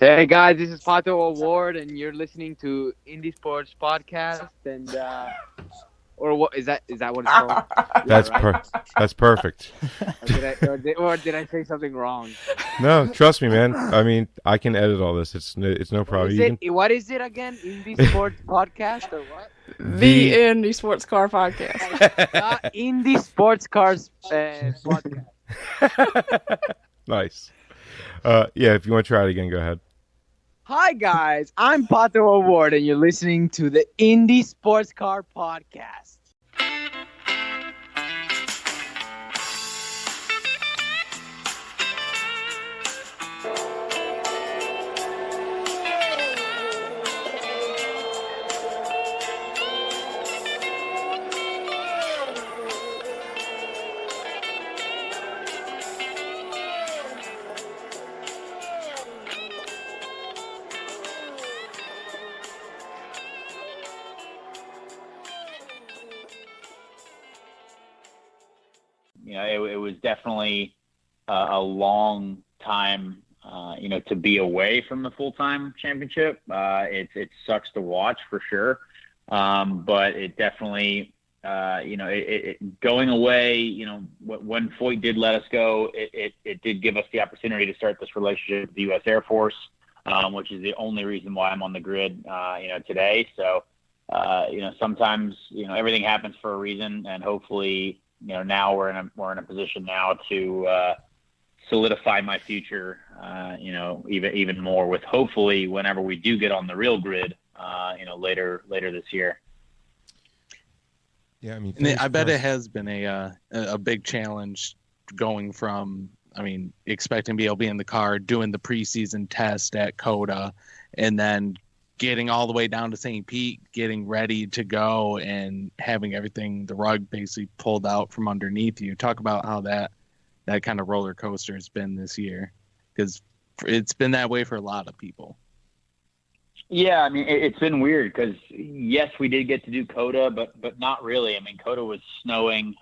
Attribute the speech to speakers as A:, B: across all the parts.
A: Hey guys, this is Pato Award, and you're listening to Indie Sports Podcast. And or what is that? Is that what it's called? Yeah,
B: That's
A: right.
B: that's perfect.
A: Or did I say something wrong?
B: No, trust me, man. I mean, I can edit all this. It's no
A: What
B: problem.
A: is
B: You
A: it?
B: can
A: What is it again? Indie Sports Podcast or what?
C: The
B: the
C: Indie Sports Car Podcast.
A: Indie Sports Cars Podcast.
B: Nice. Yeah, if you want to try it again, go ahead.
A: Hi guys, I'm Pato Award, and you're listening to the Indie Sports Car Podcast.
D: It was definitely a long time, to be away from the full-time championship. It sucks to watch for sure, but it definitely, going away. When Foyt did let us go, it did give us the opportunity to start this relationship with the U.S. Air Force, which is the only reason why I'm on the grid, today. So, sometimes everything happens for a reason, and hopefully. Now we're in a position now to solidify my future, even more with hopefully whenever we do get on the real grid, later this year.
B: Yeah, I mean,
E: I bet it has been a big challenge going from, expecting to be able to be in the car, doing the preseason test at COTA, and then getting all the way down to St. Pete, getting ready to go, and having everything, the rug basically pulled out from underneath you. Talk about how that kind of roller coaster has been this year, because it's been that way for a lot of people.
D: Yeah, it's been weird because yes, we did get to do COTA, but not really. COTA was snowing.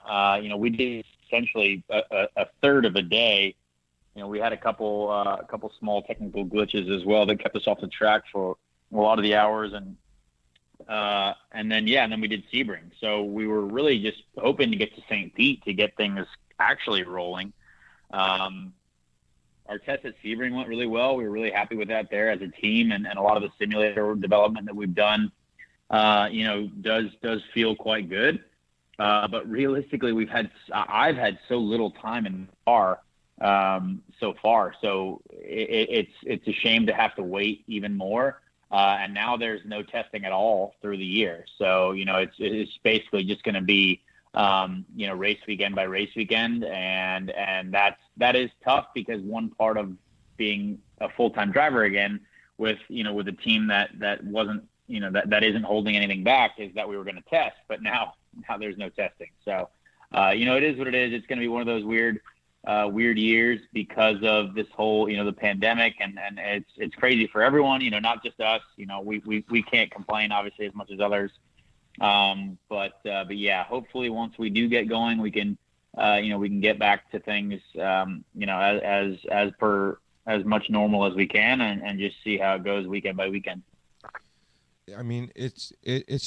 D: We did essentially a third of a day. We had a couple small technical glitches as well that kept us off the track for a lot of the hours, and then we did Sebring. So we were really just hoping to get to St. Pete to get things actually rolling. Our test at Sebring went really well. We were really happy with that there as a team, and a lot of the simulator development that we've done, does feel quite good. But realistically, I've had so little time in the car so far. So it's a shame to have to wait even more. And now there's no testing at all through the year. So, it's basically just going to be, race weekend by race weekend. And that is tough because one part of being a full-time driver again with a team that wasn't, that isn't holding anything back is that we were going to test, but now there's no testing. So, it is what it is. It's going to be one of those weird years because of this whole, the pandemic, and it's crazy for everyone, not just us. We can't complain obviously as much as others. But yeah, hopefully once we do get going, we can get back to things, as much normal as we can, and just see how it goes weekend by weekend.
B: It's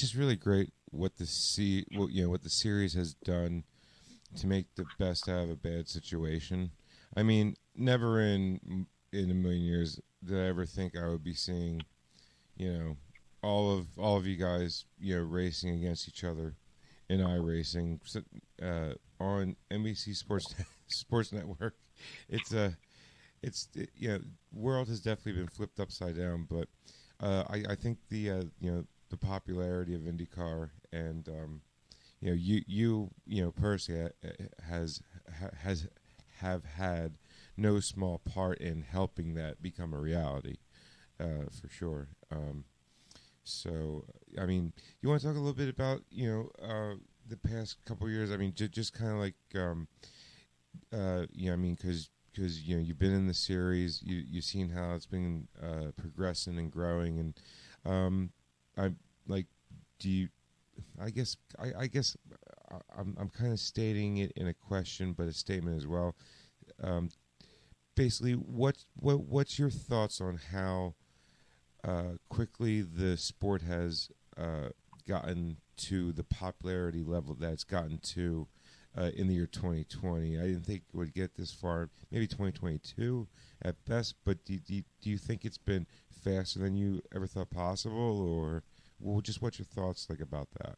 B: just really great what the series has done to make the best out of a bad situation. Never in a million years did I ever think I would be seeing, all of you guys, racing against each other in iRacing on NBC Sports Network. World has definitely been flipped upside down, but I think the popularity of IndyCar and you personally have had no small part in helping that become a reality, for sure. So, you want to talk a little bit about the past couple of years? Just kind of like because you've been in the series, you've seen how it's been progressing and growing, and I guess I'm kind of stating it in a question, but a statement as well. basically, what's your thoughts on how quickly the sport has gotten to the popularity level that it's gotten to in the year 2020? I didn't think it would get this far. Maybe 2022 at best. But do you think it's been faster than you ever thought possible, or just what's your thoughts like about that?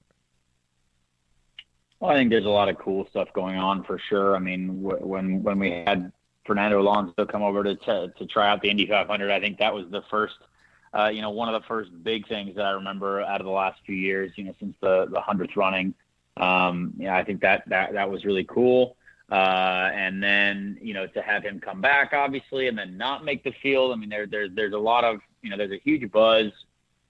D: Well, I think there's a lot of cool stuff going on for sure. I mean, when we had Fernando Alonso come over to try out the Indy 500, I think that was the first, one of the first big things that I remember out of the last few years, since the 100th running. I think that was really cool. And then, to have him come back, obviously, and then not make the field. I mean, there's a lot of, there's a huge buzz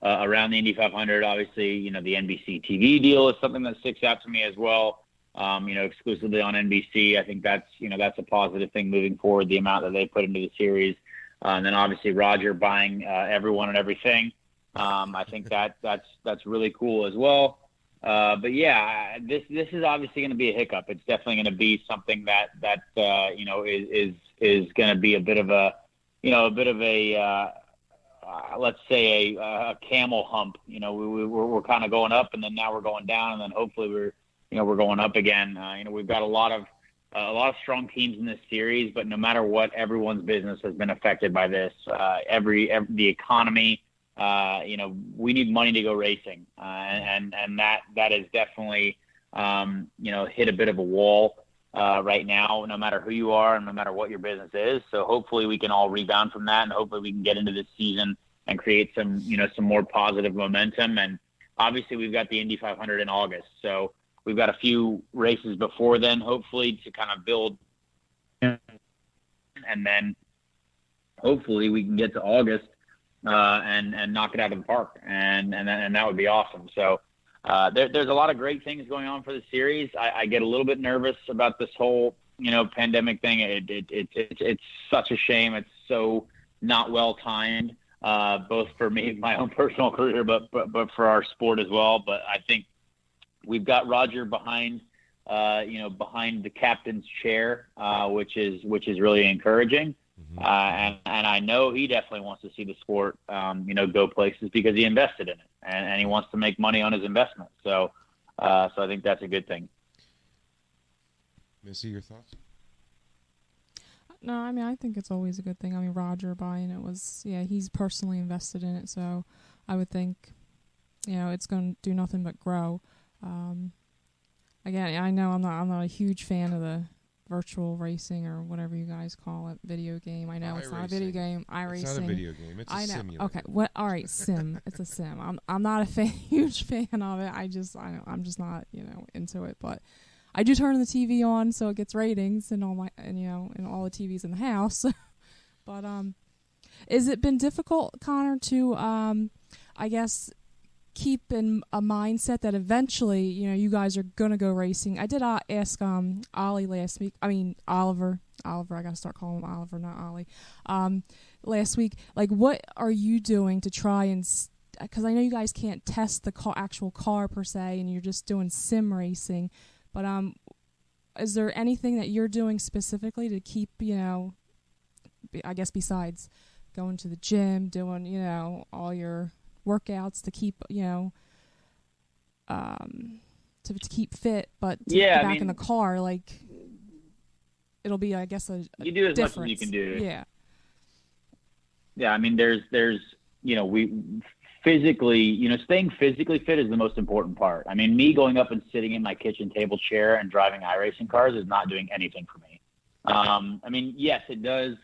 D: around the Indy 500. Obviously, the NBC TV deal is something that sticks out to me as well. Exclusively on NBC. I think that's a positive thing moving forward, the amount that they put into the series. And then obviously Roger buying everyone and everything. I think that's really cool as well. But yeah, this is obviously going to be a hiccup. It's definitely going to be something that is going to be a bit of a let's say a camel hump. We're kind of going up, and then now we're going down, and then hopefully we're going up again. We've got a lot of strong teams in this series, but no matter what, everyone's business has been affected by this. The economy. We need money to go racing, and that is definitely hit a bit of a wall right now, no matter who you are and no matter what your business is. So hopefully we can all rebound from that, and hopefully we can get into this season and create some more positive momentum. And obviously we've got the Indy 500 in August, so we've got a few races before then, hopefully, to kind of build, and then hopefully we can get to August and knock it out of the park, and that would be awesome. So there's a lot of great things going on for the series. I get a little bit nervous about this whole pandemic thing. It's such a shame. It's so not well timed, both for me, my own personal career, but for our sport as well. But I think we've got Roger behind the captain's chair, which is really encouraging. And I know he definitely wants to see the sport, go places because he invested in it, and he wants to make money on his investment. So I think that's a good thing.
B: Missy, your thoughts?
C: No, I mean, I think it's always a good thing. I mean, Roger buying it he's personally invested in it, so I would think, it's going to do nothing but grow. Again, I know I'm not a huge fan of the virtual racing or whatever you guys call it, video game. I know it's not a video game.
B: It's not a video game. It's a simulator.
C: Okay, all right, sim. It's a sim. I'm not a huge fan of it. I'm just not into it. But I do turn the TV on so it gets ratings and all and all the TVs in the house. But has it been difficult, Connor, to I guess keep in a mindset that eventually, you guys are gonna go racing? I did ask Ollie last week. I mean Oliver. I gotta start calling him Oliver, not Ollie. Last week, like, what are you doing to try and? Because I know you guys can't test the actual car per se, and you're just doing sim racing. But is there anything that you're doing specifically to keep, I guess besides going to the gym, doing, all your workouts to keep, to keep fit, but to get back in the car, like, it'll be, I guess,
D: you do as
C: difference.
D: Much as you can do.
C: Yeah.
D: I mean, there's we physically, staying physically fit is the most important part. I mean, me going up and sitting in my kitchen table chair and driving iRacing cars is not doing anything for me. I mean, yes, it does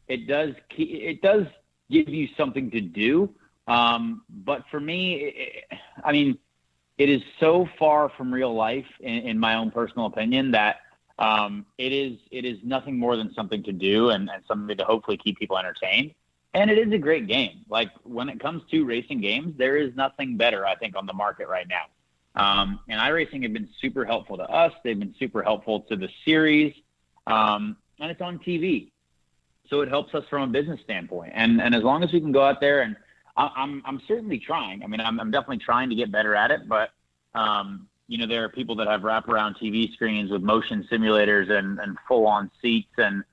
D: give you something to do. But for me, it is so far from real life in my own personal opinion that it is nothing more than something to do and something to hopefully keep people entertained. And it is a great game. Like, when it comes to racing games, there is nothing better, I think, on the market right now. And iRacing have been super helpful to us. They've been super helpful to the series. And it's on TV. So it helps us from a business standpoint. And as long as we can go out there, and I'm certainly trying. I mean, I'm definitely trying to get better at it. But, there are people that have wraparound TV screens with motion simulators and full-on seats and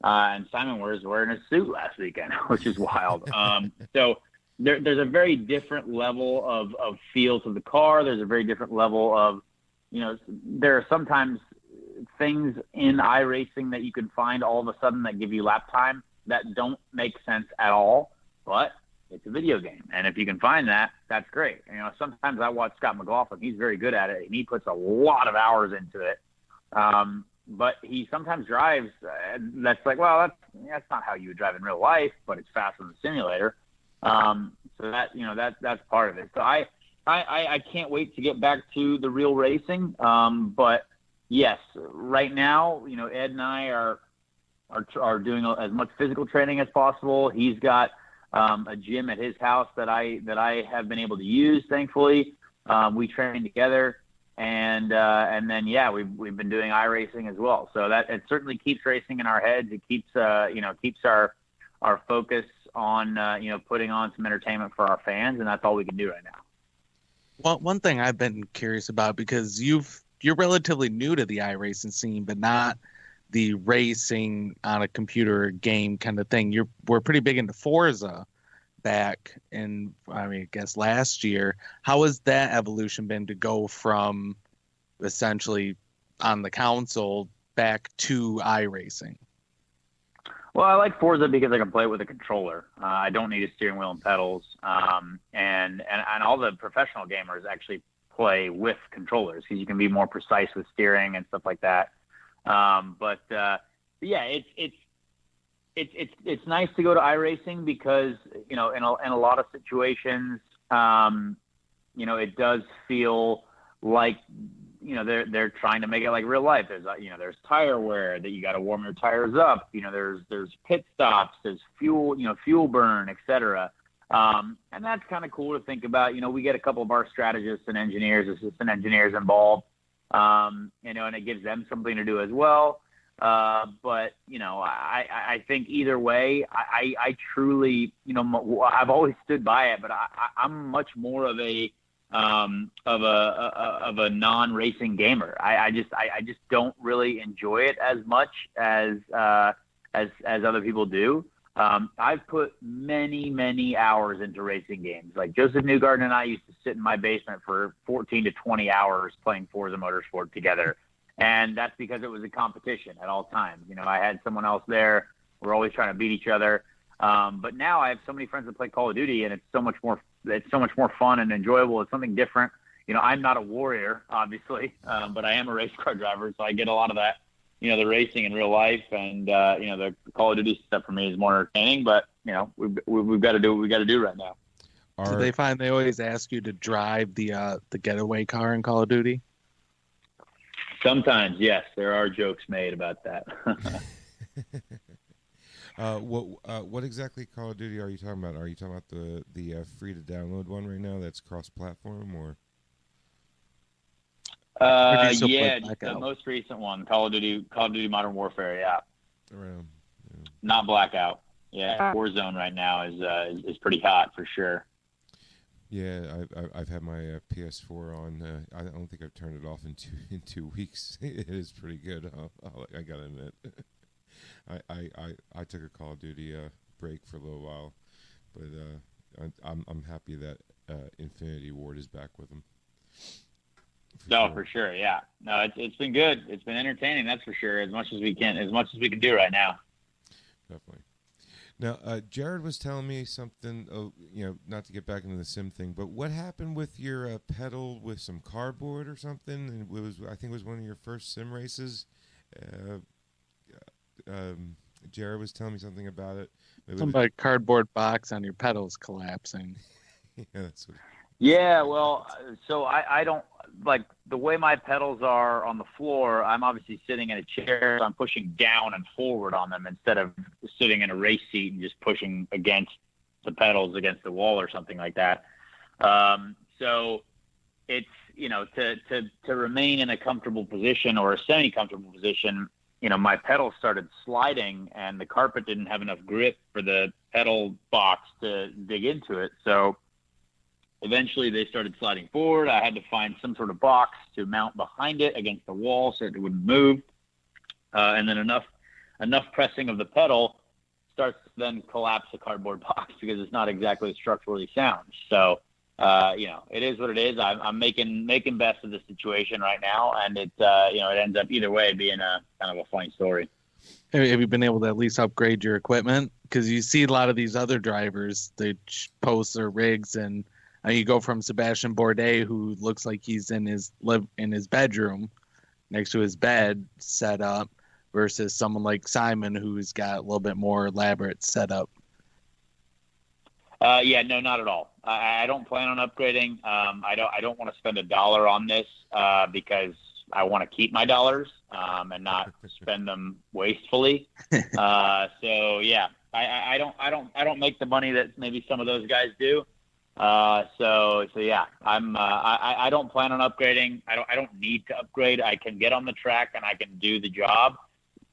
D: and Simon was wearing a suit last weekend, which is wild. So there's a very different level of feel to the car. There's a very different level of, there are sometimes things in iRacing that you can find all of a sudden that give you lap time that don't make sense at all, but it's a video game. And if you can find that, that's great. Sometimes I watch Scott McLaughlin. He's very good at it, and he puts a lot of hours into it. But he sometimes drives that's like, well, that's not how you would drive in real life, but it's fast in the simulator. So that's part of it. So I can't wait to get back to the real racing. But yes, right now, Ed and I are doing as much physical training as possible. He's got a gym at his house that I have been able to use, thankfully. We train together, and then we've been doing iRacing as well. So that it certainly keeps racing in our heads. It keeps keeps our focus on putting on some entertainment for our fans, and that's all we can do right now.
E: Well, one thing I've been curious about, because you're relatively new to the iRacing scene, but not the racing on a computer game kind of thing. We're pretty big into Forza back in, I guess last year. How has that evolution been to go from essentially on the console back to iRacing?
D: Well, I like Forza because I can play it with a controller. I don't need a steering wheel and pedals. And all the professional gamers actually play with controllers because you can be more precise with steering and stuff like that. But it's nice to go to iRacing because in a lot of situations, it does feel like they're trying to make it like real life. There's tire wear that you got to warm your tires up. There's pit stops, there's fuel burn, etc. And that's kind of cool to think about. We get a couple of our strategists and assistant engineers involved. And it gives them something to do as well. But I think either way, I truly, I've always stood by it, but I'm much more of a non-racing gamer. I just don't really enjoy it as much as other people do. I've put many hours into racing games. Like Joseph Newgarden and I used to sit in my basement for 14 to 20 hours playing Forza Motorsport together. And that's because it was a competition at all times. I had someone else there. We're always trying to beat each other. But now I have so many friends that play Call of Duty, and it's so much more fun and enjoyable. It's something different. I'm not a warrior, obviously, but I am a race car driver, so I get a lot of that, the racing in real life, and the Call of Duty stuff for me is more entertaining. But we've got to do what we got to do right now.
E: Do they find they always ask you to drive the getaway car in Call of Duty?
D: Sometimes, yes, there are jokes made about that.
B: What exactly Call of Duty are you talking about? Are you talking about the free to download one right now that's cross-platform, or?
D: The most recent one, Call of Duty Modern Warfare. Yeah.
B: Around. Yeah.
D: Not Blackout. Yeah, Warzone right now is pretty hot for sure.
B: Yeah, I've had my PS4 on. I don't think I've turned it off in 2 weeks. It is pretty good. I gotta admit. I took a Call of Duty break for a little while, but I'm happy that Infinity Ward is back with them.
D: For sure, yeah. No, it's been good. It's been entertaining, that's for sure. As much as we can do right now.
B: Definitely. Now, Jared was telling me something. Not to get back into the sim thing, but what happened with your pedal with some cardboard or something? And I think it was one of your first sim races. Jared was telling me something about it.
E: Something about a cardboard box on your pedals collapsing.
B: Yeah, that's what.
D: Yeah, well, so I don't like the way my pedals are on the floor. I'm obviously sitting in a chair, so I'm pushing down and forward on them instead of sitting in a race seat and just pushing against the pedals against the wall or something like that. So it's, to remain in a comfortable position or a semi-comfortable position, my pedals started sliding and the carpet didn't have enough grip for the pedal box to dig into it. So eventually they started sliding forward. I had to find some sort of box to mount behind it against the wall so it wouldn't move. And then enough enough pressing of the pedal starts to then collapse the cardboard box because it's not exactly structurally sound. So, it is what it is. I'm making best of the situation right now, and it ends up either way being a kind of a funny story.
E: Have you been able to at least upgrade your equipment? Because you see a lot of these other drivers, they post their rigs, and you go from Sebastian Bourdais, who looks like he's in his bedroom next to his bed set up, versus someone like Simon, who's got a little bit more elaborate setup.
D: No, not at all. I don't plan on upgrading. I don't want to spend $1 on this because I want to keep my dollars and not spend them wastefully. I don't make the money that maybe some of those guys do. I don't plan on upgrading. I don't need to upgrade. I can get on the track and I can do the job.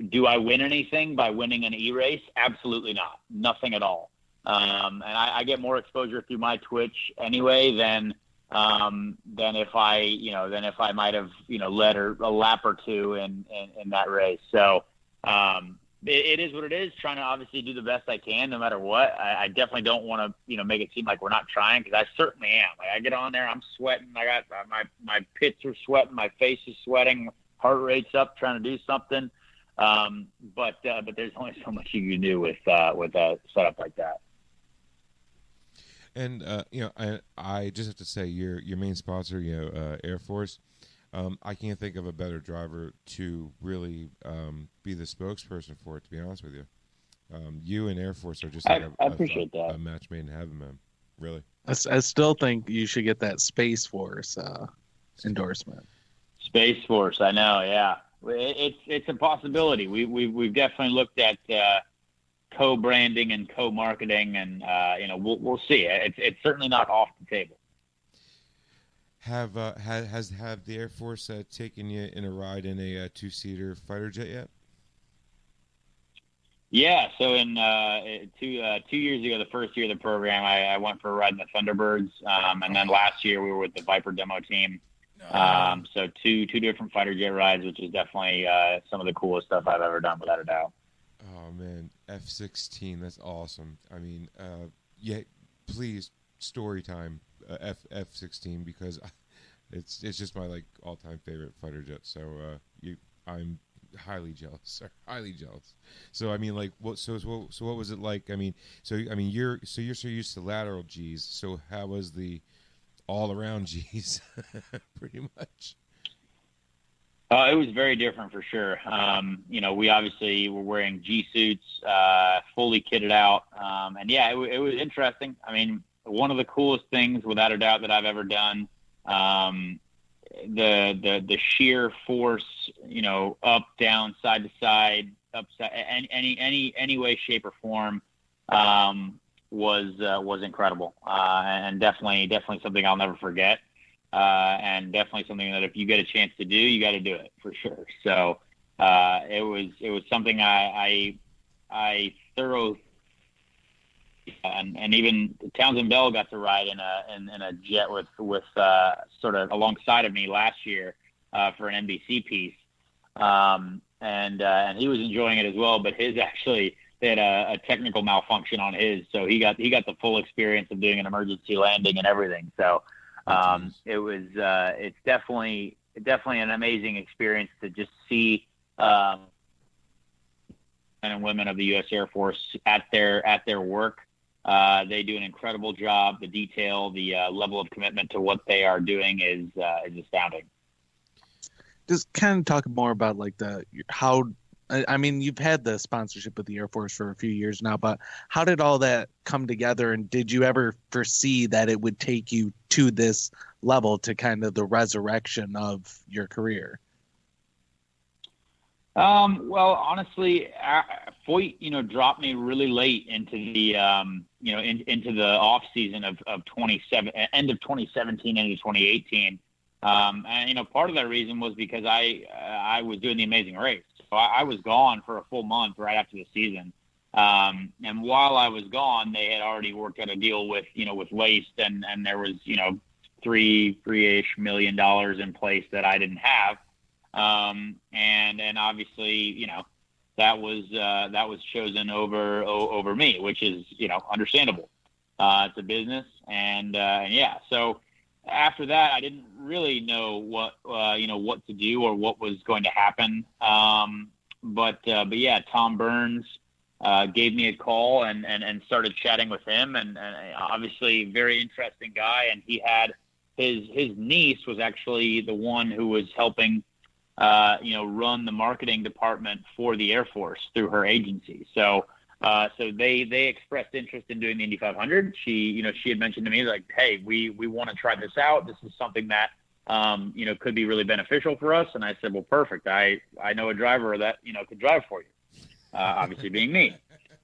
D: Do I win anything by winning an E-race? Absolutely not. Nothing at all. And I get more exposure through my Twitch anyway than if I might have led a lap or two in that race. So it is what it is. Trying to obviously do the best I can no matter what. I definitely don't want to make it seem like we're not trying, because I certainly am. Like, I get on there, I'm sweating. I got my pits are sweating, my face is sweating, heart rate's up, trying to do something. But there's only so much you can do with a setup like that.
B: And I just have to say, your main sponsor, Air Force. I can't think of a better driver to really be the spokesperson for it. To be honest with you, you and Air Force are just like
D: I appreciate that.
B: A match made in heaven, man. Really.
E: I still think you should get that Space Force endorsement.
D: Space Force, I know, yeah. It's a possibility. We've definitely looked at co-branding and co-marketing, and we'll see. It's certainly not off the table.
B: Have the Air Force taken you in a ride in a 2-seater fighter jet yet?
D: Yeah, so in 2 years ago, the first year of the program, I went for a ride in the Thunderbirds, and then last year we were with the Viper demo team. So two different fighter jet rides, which is definitely some of the coolest stuff I've ever done, without a doubt.
B: Oh man, F-16, that's awesome. I mean, please, story time, F-16, because it's just my all-time favorite fighter jet. So I'm highly jealous, sir. Highly jealous. So I mean, what was it like? I mean, you're so used to lateral G's. So how was the all-around G's? Pretty much.
D: It was very different for sure. We obviously were wearing G suits, fully kitted out, and yeah, it was interesting. I mean, one of the coolest things, without a doubt, that I've ever done. The sheer force, up, down, side to side, upside, any way, shape, or form, was incredible, and definitely something I'll never forget, and definitely something that if you get a chance to do, you got to do it for sure. So it was something I thoroughly. And even Townsend Bell got to ride in a jet with sort of alongside of me last year for an NBC piece, and he was enjoying it as well. But his actually, they had a technical malfunction on his, so he got the full experience of doing an emergency landing and everything. So it's definitely an amazing experience to just see men and women of the U.S. Air Force at their work. They do an incredible job. The detail, the level of commitment to what they are doing is astounding.
E: Just kind of talk more about I mean, you've had the sponsorship with the Air Force for a few years now, but how did all that come together? And did you ever foresee that it would take you to this level, to kind of the resurrection of your career?
D: Well, honestly, Foyt, dropped me really late into the, into the off season of end of 2017 into 2018. And, part of that reason was because I was doing the Amazing Race. So I was gone for a full month right after the season. And while I was gone, they had already worked out a deal with Laced, and there was, $3-ish million in place that I didn't have. And obviously, that was chosen over me, which is understandable. It's a business, and yeah. So after that, I didn't really know what to do or what was going to happen. But yeah, Tom Burns gave me a call and started chatting with him, and obviously very interesting guy. And he had his niece was actually the one who was helping run the marketing department for the Air Force through her agency. So they expressed interest in doing the Indy 500. She had mentioned to me, like, hey, we want to try this out. This is something that could be really beneficial for us. And I said, well, perfect. I know a driver that could drive for you. Obviously being me.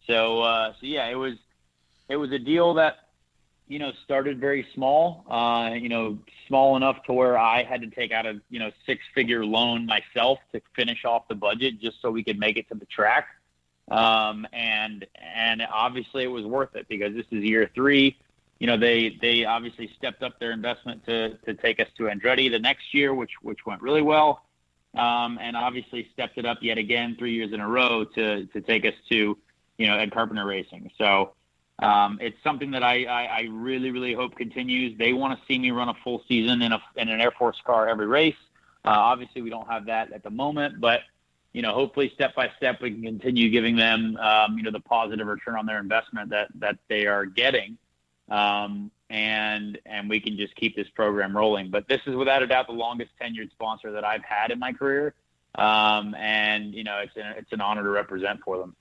D: So yeah, it was a deal that started very small, small enough to where I had to take out a, 6-figure loan myself to finish off the budget just so we could make it to the track. And obviously it was worth it because this is year 3. They obviously stepped up their investment to take us to Andretti the next year, which went really well. And obviously stepped it up yet again 3 years in a row to take us to, Ed Carpenter Racing. So, it's something that I really, really hope continues. They want to see me run a full season in an Air Force car every race. Obviously we don't have that at the moment, but, hopefully step by step, we can continue giving them, the positive return on their investment that they are getting. And we can just keep this program rolling. But this is without a doubt the longest tenured sponsor that I've had in my career. And it's an honor to represent for them.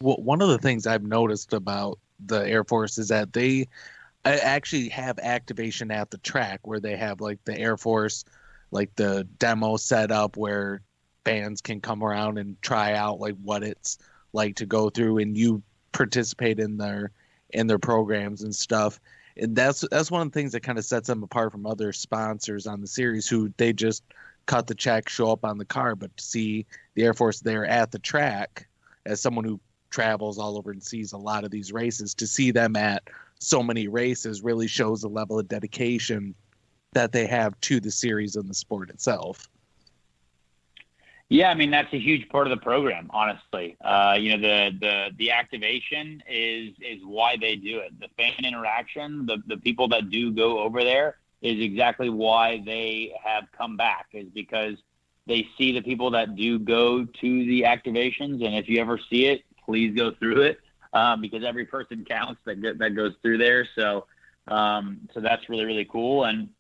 E: Well, one of the things I've noticed about the Air Force is that they actually have activation at the track where they have like the Air Force, like the demo set up where fans can come around and try out like what it's like to go through, and you participate in their programs and stuff. And that's one of the things that kind of sets them apart from other sponsors on the series who they just cut the check, show up on the car. But to see the Air Force there at the track, as someone who travels all over and sees a lot of these races, to see them at so many races really shows the level of dedication that they have to the series and the sport itself.
D: Yeah, I mean, that's a huge part of the program, honestly. The activation is why they do it. The fan interaction, the people that do go over there is exactly why they have come back, is because they see the people that do go to the activations. And if you ever see it, please go through it, because every person counts that goes through there. So that's really, really cool. And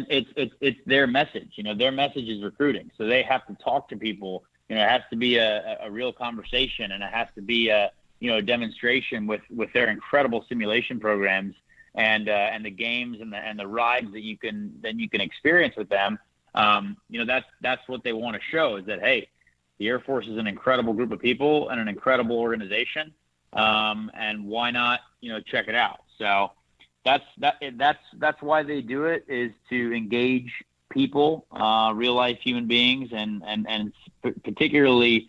D: it's their message. Their message is recruiting. So they have to talk to people. It has to be a real conversation, and it has to be a demonstration with their incredible simulation programs and the games and the rides that you can experience with them. That's what they want to show, is that, hey, the Air Force is an incredible group of people and an incredible organization. And why not, check it out? So that's why they do it, is to engage people, real life human beings, and particularly,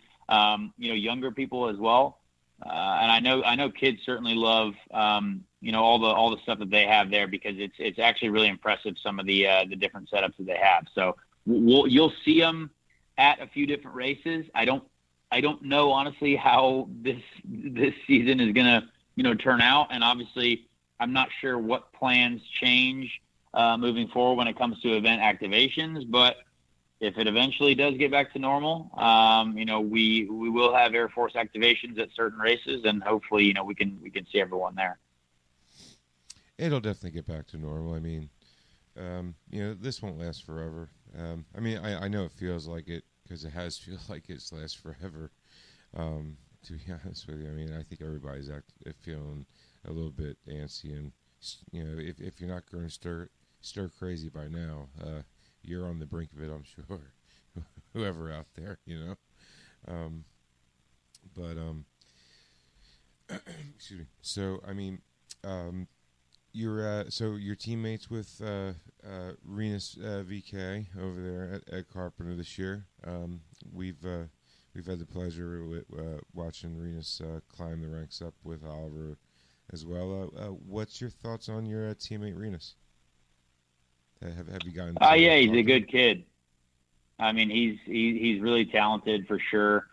D: younger people as well. And I know kids certainly love, all the stuff that they have there, because it's actually really impressive, some of the different setups that they have. So you'll see them at a few different races. I don't know, honestly, how this season is gonna turn out, and obviously I'm not sure what plans change moving forward when it comes to event activations. But if it eventually does get back to normal, we will have Air Force activations at certain races, and hopefully, we can see everyone there.
B: It'll definitely get back to normal. I mean, this won't last forever. I know it feels like it, because it has feel like it's last forever. To be honest with you, I mean, I think everybody's feeling a little bit antsy, and if you're not going to stir crazy by now, you're on the brink of it, I'm sure. Whoever out there, excuse me. So I mean, you're teammates with Renus VK over there at Carpenter this year. We've had the pleasure of watching Renus climb the ranks up with Oliver as well. What's your thoughts on your teammate Renus? Have you gotten?
D: Yeah, he's a good kid. I mean, he's really talented for sure.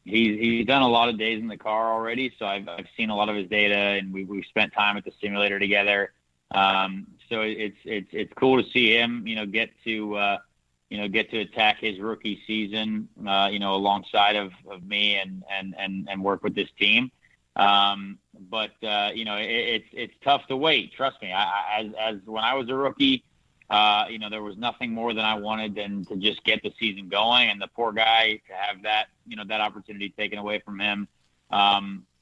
D: He's done a lot of days in the car already, so I've seen a lot of his data, and we've spent time at the simulator together. So it's cool to see him, get to attack his rookie season, alongside of me and work with this team. But it's tough to wait. Trust me. As when I was a rookie, there was nothing more than I wanted than to just get the season going, and the poor guy to have that, that opportunity taken away from him,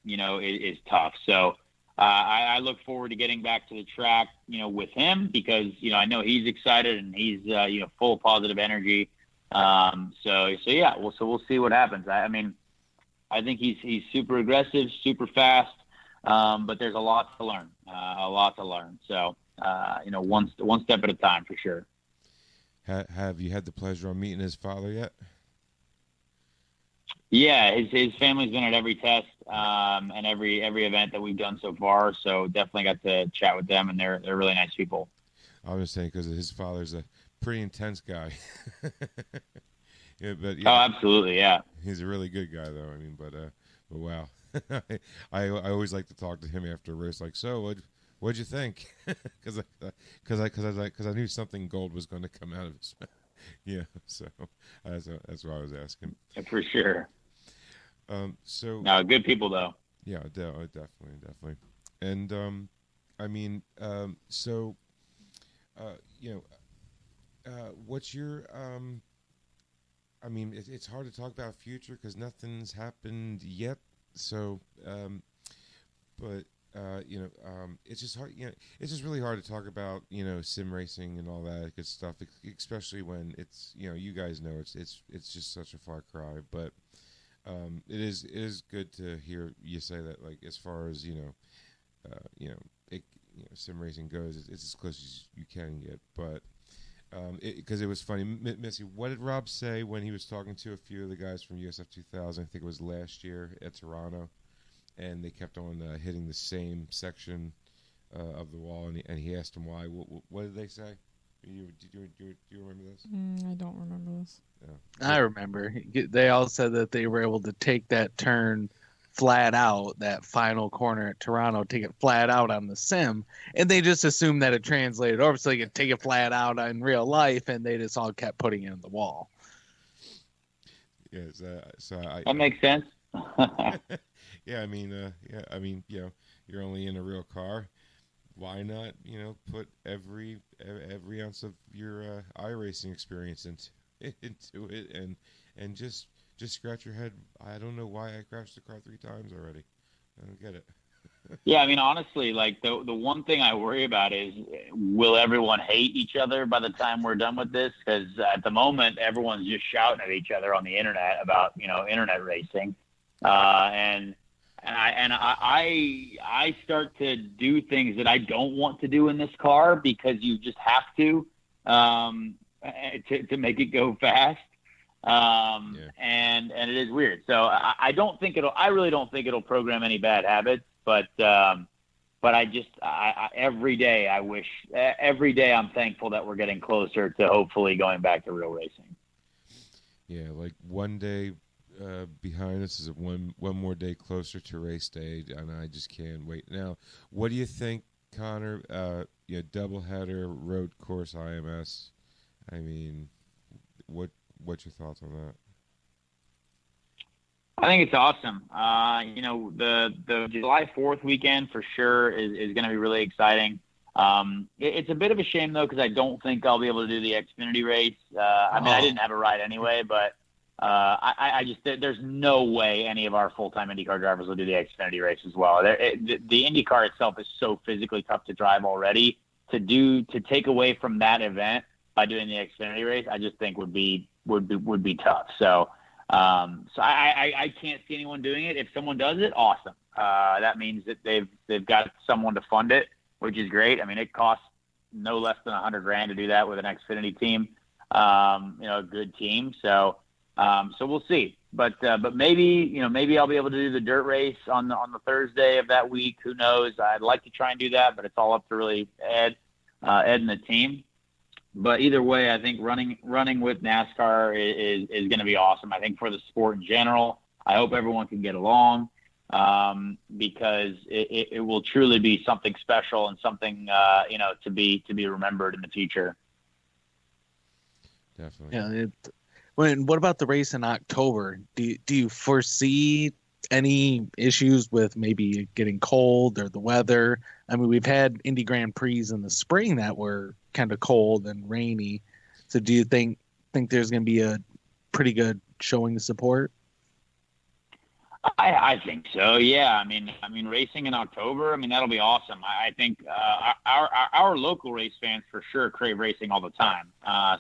D: is tough. So, I look forward to getting back to the track, with him because, I know he's excited and he's, full of positive energy. So yeah, we'll see what happens. I think he's super aggressive, super fast, but there's a lot to learn. So, one step at a time for sure.
B: Have you had the pleasure of meeting his father yet?
D: Yeah, his family's been at every test and every event that we've done so far. So definitely got to chat with them, and they're really nice people.
B: I was saying because his father's a pretty intense guy. Yeah, but
D: oh, absolutely, yeah.
B: He's a really good guy, though. But wow, I always like to talk to him after a race. Like, so what'd you think? Because I knew something gold was going to come out of his mouth. Yeah, so that's why I was asking.
D: For sure.
B: So
D: no, good people though.
B: Yeah, definitely. And what's your it's hard to talk about future because nothing's happened yet. So, but it's just hard. It's just really hard to talk about sim racing and all that good stuff, especially when it's you guys know it's just such a far cry. But it is good to hear you say that, like, as far as sim racing goes, it's as close as you can get. But because it was funny, Missy, what did Rob say when he was talking to a few of the guys from USF 2000? I think it was last year at Toronto, and they kept on hitting the same section of the wall, and he asked them why. What did they say? Do you remember this?
C: I don't remember this.
B: Yeah.
E: I remember. They all said that they were able to take that turn flat out, that final corner at Toronto, take it flat out on the sim, and they just assumed that it translated over so they could take it flat out in real life, and they just all kept putting it on the wall.
B: Yes,
D: that makes sense.
B: Yeah, you're only in a real car. Why not, put every ounce of your iRacing experience into it and just scratch your head. I don't know why I crashed the car 3 times already. I don't get it.
D: Yeah, honestly, like the one thing I worry about is, will everyone hate each other by the time we're done with this? Because at the moment, everyone's just shouting at each other on the internet about internet racing, and I start to do things that I don't want to do in this car because you just have to make it go fast. And it is weird. So I really don't think it'll program any bad habits, but every day I'm thankful that we're getting closer to hopefully going back to real racing.
B: Yeah. Like one day behind us is one more day closer to race day, and I just can't wait. Now, what do you think, Connor? Doubleheader road course IMS. What's your thoughts on that?
D: I think it's awesome. The July 4th weekend for sure is going to be really exciting. It's a bit of a shame though, because I don't think I'll be able to do the Xfinity race. I didn't have a ride anyway, but there's no way any of our full-time IndyCar drivers will do the Xfinity race as well. The IndyCar itself is so physically tough to drive already. To take away from that event by doing the Xfinity race, I just think would be tough. So I can't see anyone doing it. If someone does it, awesome. That means that they've got someone to fund it, which is great. It costs no less than $100,000 to do that with an Xfinity team, a good team. So we'll see. But maybe I'll be able to do the dirt race on the Thursday of that week. Who knows? I'd like to try and do that, but it's all up to really Ed and the team. But either way, I think running with NASCAR is going to be awesome. I think for the sport in general, I hope everyone can get along, because it will truly be something special and something to be remembered in the future.
B: Definitely.
E: Yeah. What about the race in October? Do you foresee any issues with maybe getting cold or the weather? I mean, we've had Indy Grand Prix in the spring that were kind of cold and rainy. So do you think there's going to be a pretty good showing of support?
D: I think so. Yeah. I mean, racing in October. I mean, that'll be awesome. I think our local race fans for sure crave racing all the time.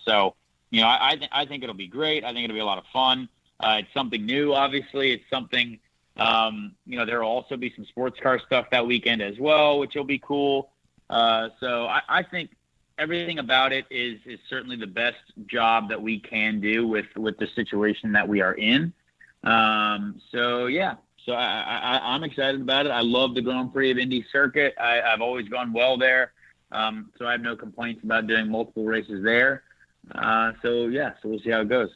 D: So I think it'll be great. I think it'll be a lot of fun. It's something new. Obviously, it's something. There will also be some sports car stuff that weekend as well, which will be cool. So I think everything about it is certainly the best job that we can do with the situation that we are in. So I'm excited about it. I love the Grand Prix of Indy circuit. I've always gone well there. So I have no complaints about doing multiple races there. So we'll see how it goes.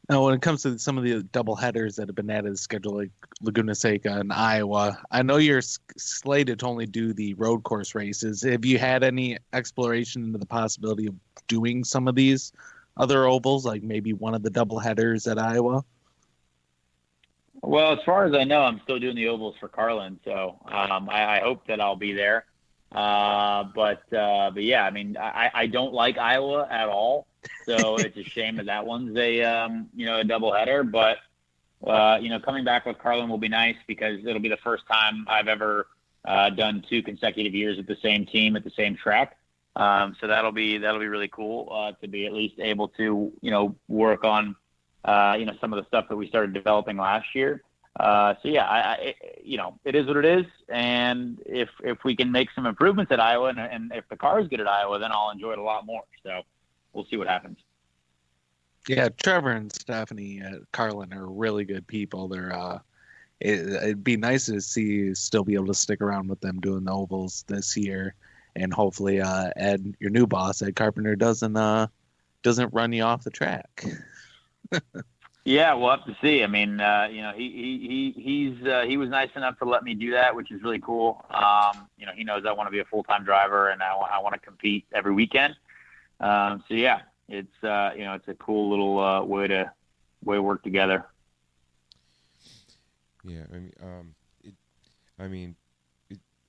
E: Now, when it comes to some of the double headers that have been added to the schedule, like Laguna Seca and Iowa, I know you're slated to only do the road course races. Have you had any exploration into the possibility of doing some of these other ovals, like maybe one of the double headers at Iowa?
D: Well, as far as I know, I'm still doing the ovals for Carlin, so I hope that I'll be there. But yeah, I mean, I don't like Iowa at all, so it's a shame that one's a double header. But coming back with Carlin will be nice because it'll be the first time I've ever done 2 consecutive years with the same team at the same track. So that'll be really cool to be at least able to work on some of the stuff that we started developing last year. It is what it is, and if we can make some improvements at Iowa, and if the car is good at Iowa, then I'll enjoy it a lot more. So we'll see what happens.
E: Yeah, Trevor and Stephanie at Carlin are really good people. They're it'd be nice to see you still be able to stick around with them doing the ovals this year, and hopefully Ed, your new boss, Ed Carpenter, doesn't run you off the track.
D: Yeah, we'll have to see. I mean, he was nice enough to let me do that, which is really cool. He knows I want to be a full-time driver and I want to compete every weekend. So yeah, it's a cool little way to work together.
B: Yeah,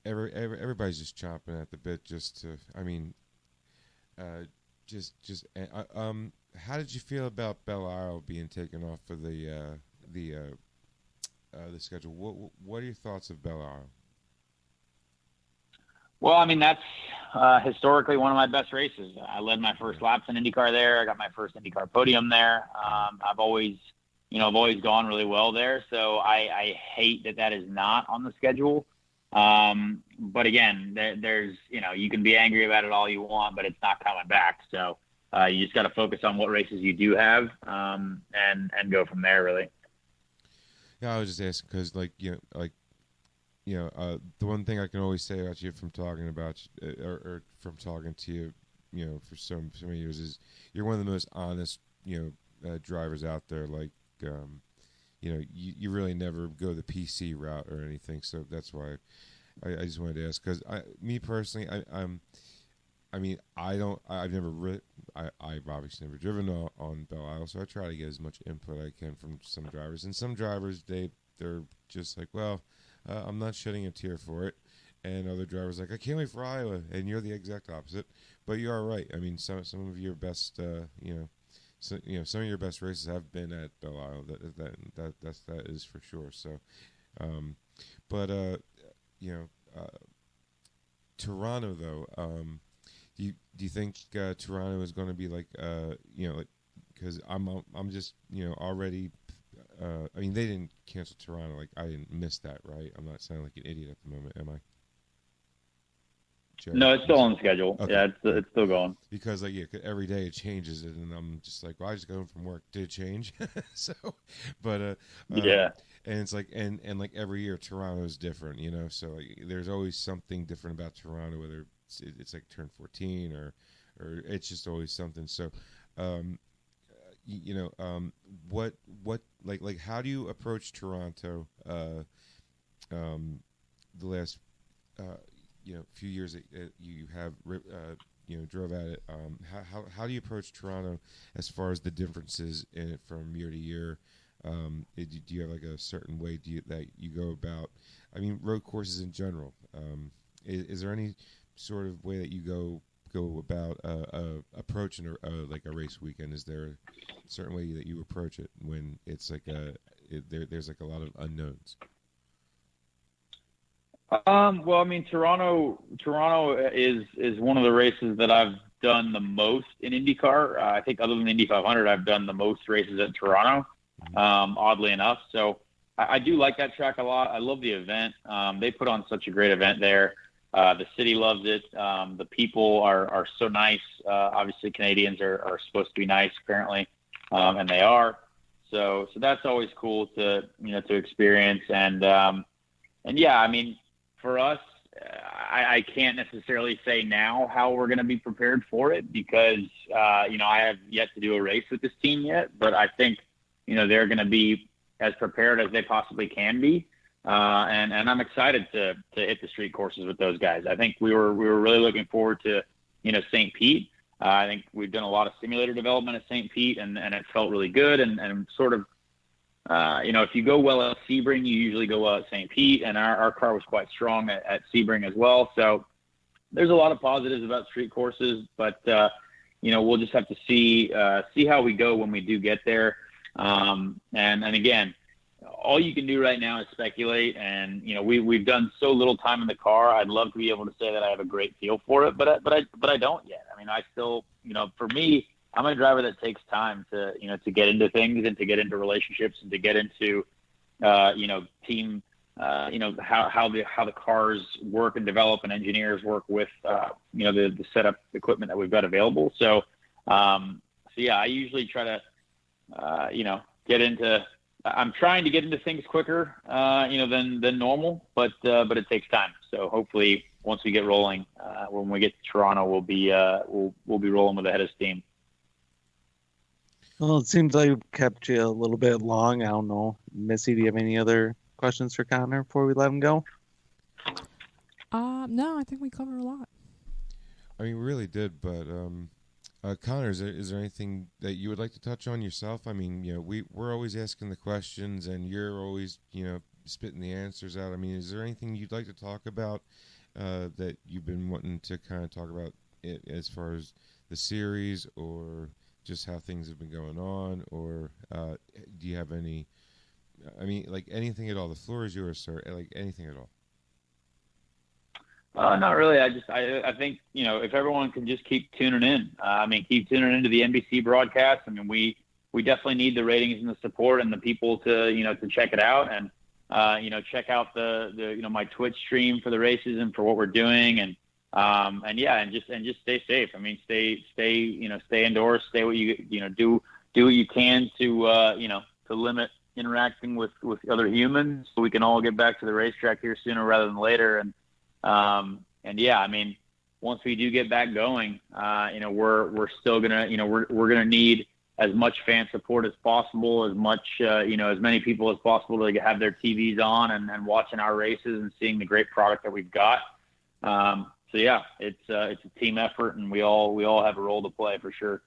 B: everybody's just chomping at the bit just to. How did you feel about Belle Isle being taken off of the schedule? What are your thoughts of Belle Isle?
D: Well, I mean, that's historically one of my best races. I led my first laps in IndyCar there. I got my first IndyCar podium there. I've always gone really well there. So I hate that is not on the schedule. But again, there's you can be angry about it all you want, but it's not coming back. So you just got to focus on what races you do have, and go from there, really.
B: Yeah, I was just asking because, the one thing I can always say about you from talking about or from talking to you, for so many years is you're one of the most honest, drivers out there. You really never go the PC route or anything. So that's why I just wanted to ask because me personally, I've obviously never driven on Belle Isle, so I try to get as much input I can from some drivers. And some drivers, they're just like, well, I'm not shedding a tear for it. And other drivers like, I can't wait for Iowa. And you're the exact opposite. But you are right. I mean, some of your best, some of your best races have been at Belle Isle. That is for sure. So, Toronto though. Do you think Toronto is going to be because I'm just already. They didn't cancel Toronto. I didn't miss that, right? I'm not sounding like an idiot at the moment, am I? Joe?
D: No, it's still on the schedule. Okay. Yeah, it's still going.
B: Because every day it changes it, and I'm just like, well, I just got home from work. Did it change?
D: Yeah.
B: And it's and every year Toronto is different, So there's always something different about Toronto, whether it's turn 14 or or it's just always something. So, um, what like how do you approach Toronto? The last few years that you have drove at it. How do you approach Toronto as far as the differences in it from year to year? Do you have like a certain way that you go about? I mean, road courses in general. Is there any sort of way that you go about approaching like a race weekend? Is there a certain way that you approach it when it's like there's like a lot of unknowns?
D: Well, I mean, Toronto is one of the races that I've done the most in IndyCar. I think other than the Indy 500, I've done the most races at Toronto, oddly enough. So I do like that track a lot. I love the event. They put on such a great event there. The city loves it. The people are so nice. Obviously, Canadians are supposed to be nice, apparently, and they are. So that's always cool to experience. And yeah, I mean, for us, I can't necessarily say now how we're going to be prepared for it because I have yet to do a race with this team yet. But I think they're going to be as prepared as they possibly can be. And I'm excited to hit the street courses with those guys. I think we were really looking forward to St. Pete. I think we've done a lot of simulator development at St. Pete, and it felt really good. And sort of, if you go well at Sebring, you usually go well at St. Pete, and our car was quite strong at Sebring as well. So there's a lot of positives about street courses, but we'll just have to see how we go when we do get there. And again, all you can do right now is speculate, and we've done so little time in the car. I'd love to be able to say that I have a great feel for it, but I don't yet. I mean, I still, for me, I'm a driver that takes time to get into things and to get into relationships and to get into team how the cars work and develop and engineers work with the setup equipment that we've got available. So yeah, I usually try to get into. I'm trying to get into things quicker, than normal, but it takes time. So hopefully, once we get rolling, when we get to Toronto, we'll be rolling with the head of steam.
E: Well, it seems like we kept you a little bit long. I don't know, Missy, do you have any other questions for Connor before we let him go?
C: No, I think we covered a lot.
B: I mean, we really did, but Connor, is there anything that you would like to touch on yourself? I mean, we're always asking the questions, and you're always, spitting the answers out. I mean, is there anything you'd like to talk about that you've been wanting to kind of talk about it as far as the series, or just how things have been going on, or do you have any? I mean, like anything at all. The floor is yours, sir. Like anything at all.
D: Not really. I think, if everyone can just keep tuning in, keep tuning into the NBC broadcast. I mean, we definitely need the ratings and the support and the people to check it out and, check out the my Twitch stream for the races and for what we're doing. And just stay safe. I mean, stay indoors, stay what do what you can to limit interacting with other humans so we can all get back to the racetrack here sooner rather than later. And yeah, I mean, once we do get back going, we're still gonna, we're gonna need as much fan support as possible, as much, as many people as possible to have their TVs on and watching our races and seeing the great product that we've got. So yeah, it's a team effort, and we all have a role to play for sure.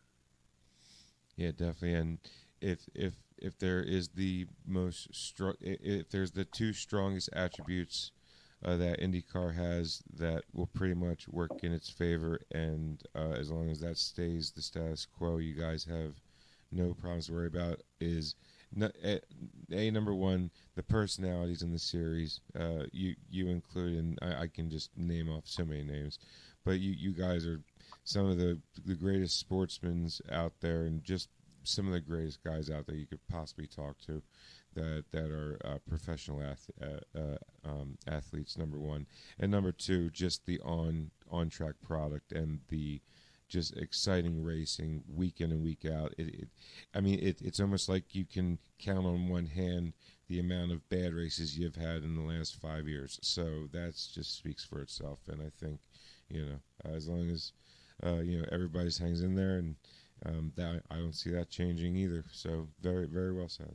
B: Yeah, definitely. And if there is if there's the two strongest attributes that IndyCar has that will pretty much work in its favor, and as long as that stays the status quo, you guys have no problems to worry about, is number one, the personalities in the series. You include, and I can just name off so many names, but you guys are some of the greatest sportsmen out there, and just some of the greatest guys out there you could possibly talk to that are professional athletes, number one. And number two, just the on-track product and the just exciting racing week in and week out. It's almost like you can count on one hand the amount of bad races you've had in the last 5 years. So that's just speaks for itself. And I think, as long as everybody just hangs in there, and that I don't see that changing either. So very, very well said.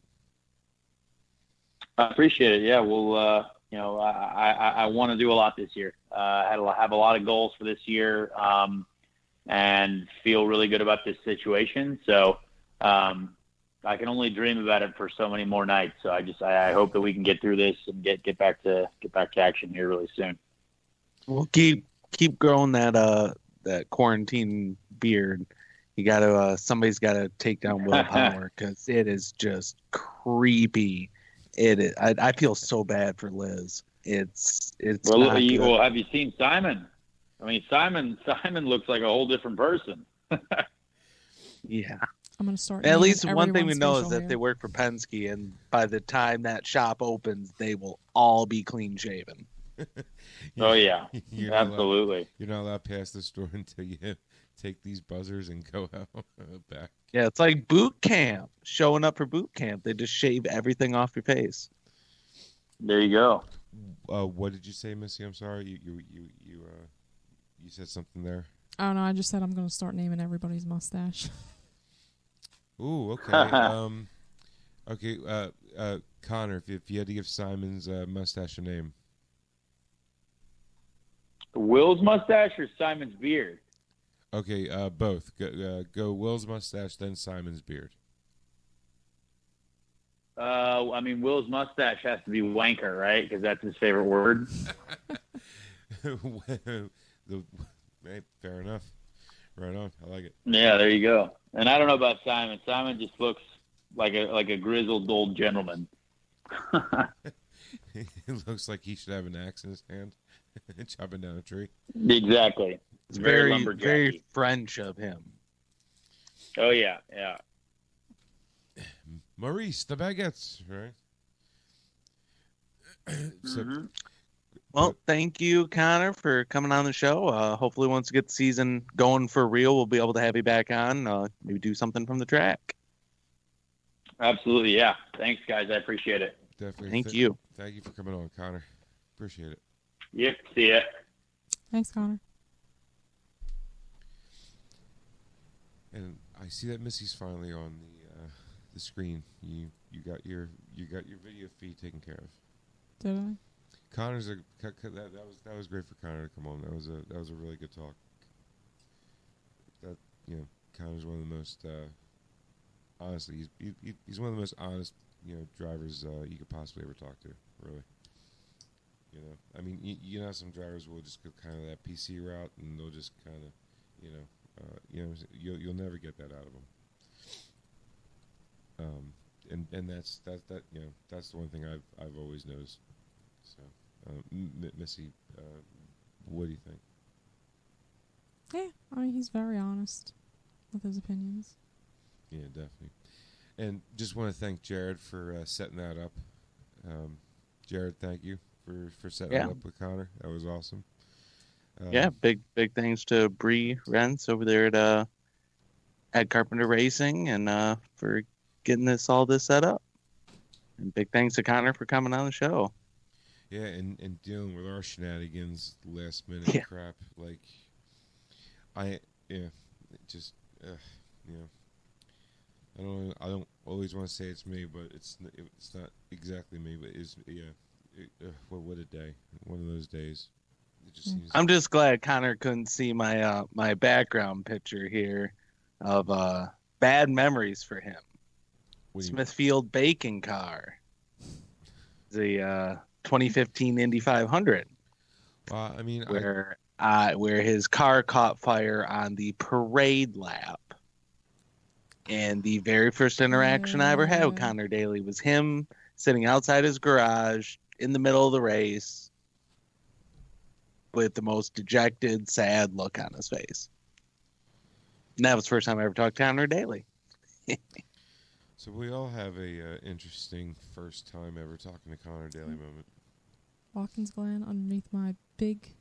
D: I appreciate it. Yeah, well, I want to do a lot this year. I have a lot of goals for this year, and feel really good about this situation. So I can only dream about it for so many more nights. So I hope that we can get through this and get back to action here really soon.
E: We'll keep growing that quarantine beard. You got to somebody's got to take down willpower because it is just creepy. It is. I feel so bad for Liz. It's
D: well.
E: Not good.
D: Well, have you seen Simon? I mean, Simon looks like a whole different person.
E: Yeah.
C: I'm gonna start.
E: At least one thing we
C: everyone's
E: know is
C: facial
E: that
C: hair.
E: they work for Penske, and by the time that shop opens, they will all be clean shaven.
D: Oh yeah,
B: You're not allowed-
D: absolutely.
B: You're not allowed past the store until you take these buzzers and go out back.
E: Yeah, it's like boot camp. Showing up for boot camp, they just shave everything off your face.
D: There you go.
B: What did you say, Missy? I'm sorry. You said something there.
C: I don't know. I just said I'm gonna start naming everybody's mustache.
B: Ooh, okay. Okay. Connor, if you had to give Simon's mustache a name.
D: Will's mustache or Simon's beard?
B: Okay, both. Go Will's mustache, then Simon's beard.
D: I mean, Will's mustache has to be wanker, right? Because that's his favorite word.
B: Hey, fair enough. Right on. I like it.
D: Yeah, there you go. And I don't know about Simon. Simon just looks like a grizzled old gentleman.
B: It looks like he should have an axe in his hand, chopping down a tree.
D: Exactly.
E: It's
D: Very
E: very
D: lumberjacky.
E: French of him.
D: Oh yeah.
B: Maurice, the baguettes, right? So,
D: Mhm.
E: Well, thank you, Connor, for coming on the show. Hopefully, once we get the season going for real, we'll be able to have you back on. Maybe do something from the track.
D: Absolutely. Yeah. Thanks, guys. I appreciate it.
B: definitely.
E: Thank you.
B: Thank you for coming on, Connor. Appreciate it.
D: Yep. See ya.
C: Thanks, Connor.
B: And I see that Missy's finally on the screen. You got your video feed taken care of.
C: Did I?
B: Connor's that was great for Connor to come on. That was a really good talk. That Connor's one of the most honestly he's one of the most honest drivers you could possibly ever talk to. Really. I mean you know some drivers will just go kind of that PC route and they'll just kind of you'll never get that out of them. And that's the one thing I've always noticed. So, Missy, what do you think?
C: Yeah, I mean he's very honest with his opinions.
B: Yeah, definitely. And just want to thank Jared for setting that up. Jared, thank you for setting it up with Connor. That was awesome.
E: Yeah, big thanks to Bree Rents over there at Carpenter Racing and for getting all this set up. And big thanks to Connor for coming on the show.
B: Yeah, and dealing with our shenanigans, last minute crap. Like, I don't always want to say it's me, but it's not exactly me. But what a day! One of those days. It just seems.
E: I'm just glad Connor couldn't see my my background picture here of bad memories for him. Smithfield Bacon car, the 2015 Indy 500.
B: Well, I mean,
E: where his car caught fire on the parade lap. And the very first interaction I ever had with Connor Daly was him sitting outside his garage in the middle of the race with the most dejected, sad look on his face. And that was the first time I ever talked to Connor Daly.
B: So we all have a interesting first time ever talking to Connor Daly moment.
C: Watkins Glen underneath my big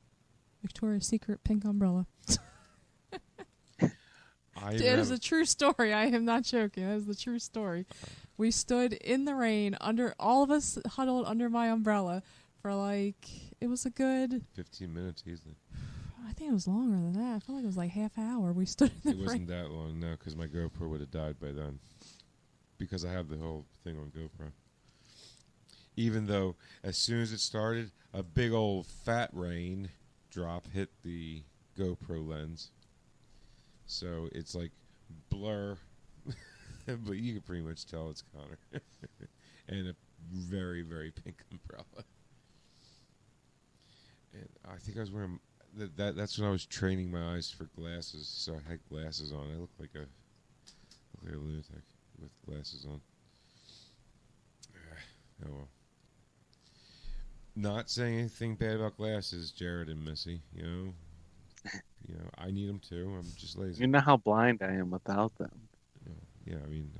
C: Victoria's Secret pink umbrella. It is a true story. I am not joking. That is the true story. We stood in the rain, all of us huddled under my umbrella for it was a good
B: 15 minutes easily.
C: I think it was longer than that. I felt like it was like half hour. We stood in the
B: It wasn't
C: rain.
B: that long, no, because my GoPro would have died by then. Because I have the whole thing on GoPro. Even though, as soon as it started, a big old fat rain drop hit the GoPro lens. So it's like blur, but you can pretty much tell it's Connor. And a very, very pink umbrella. And I think I was wearing that's when I was training my eyes for glasses, so I had glasses on. I looked like a lunatic with glasses on. Oh well. Not saying anything bad about glasses, Jared and Missy. You know, I need them too. I'm just lazy.
E: You know how blind I am without them.
B: Yeah, I mean,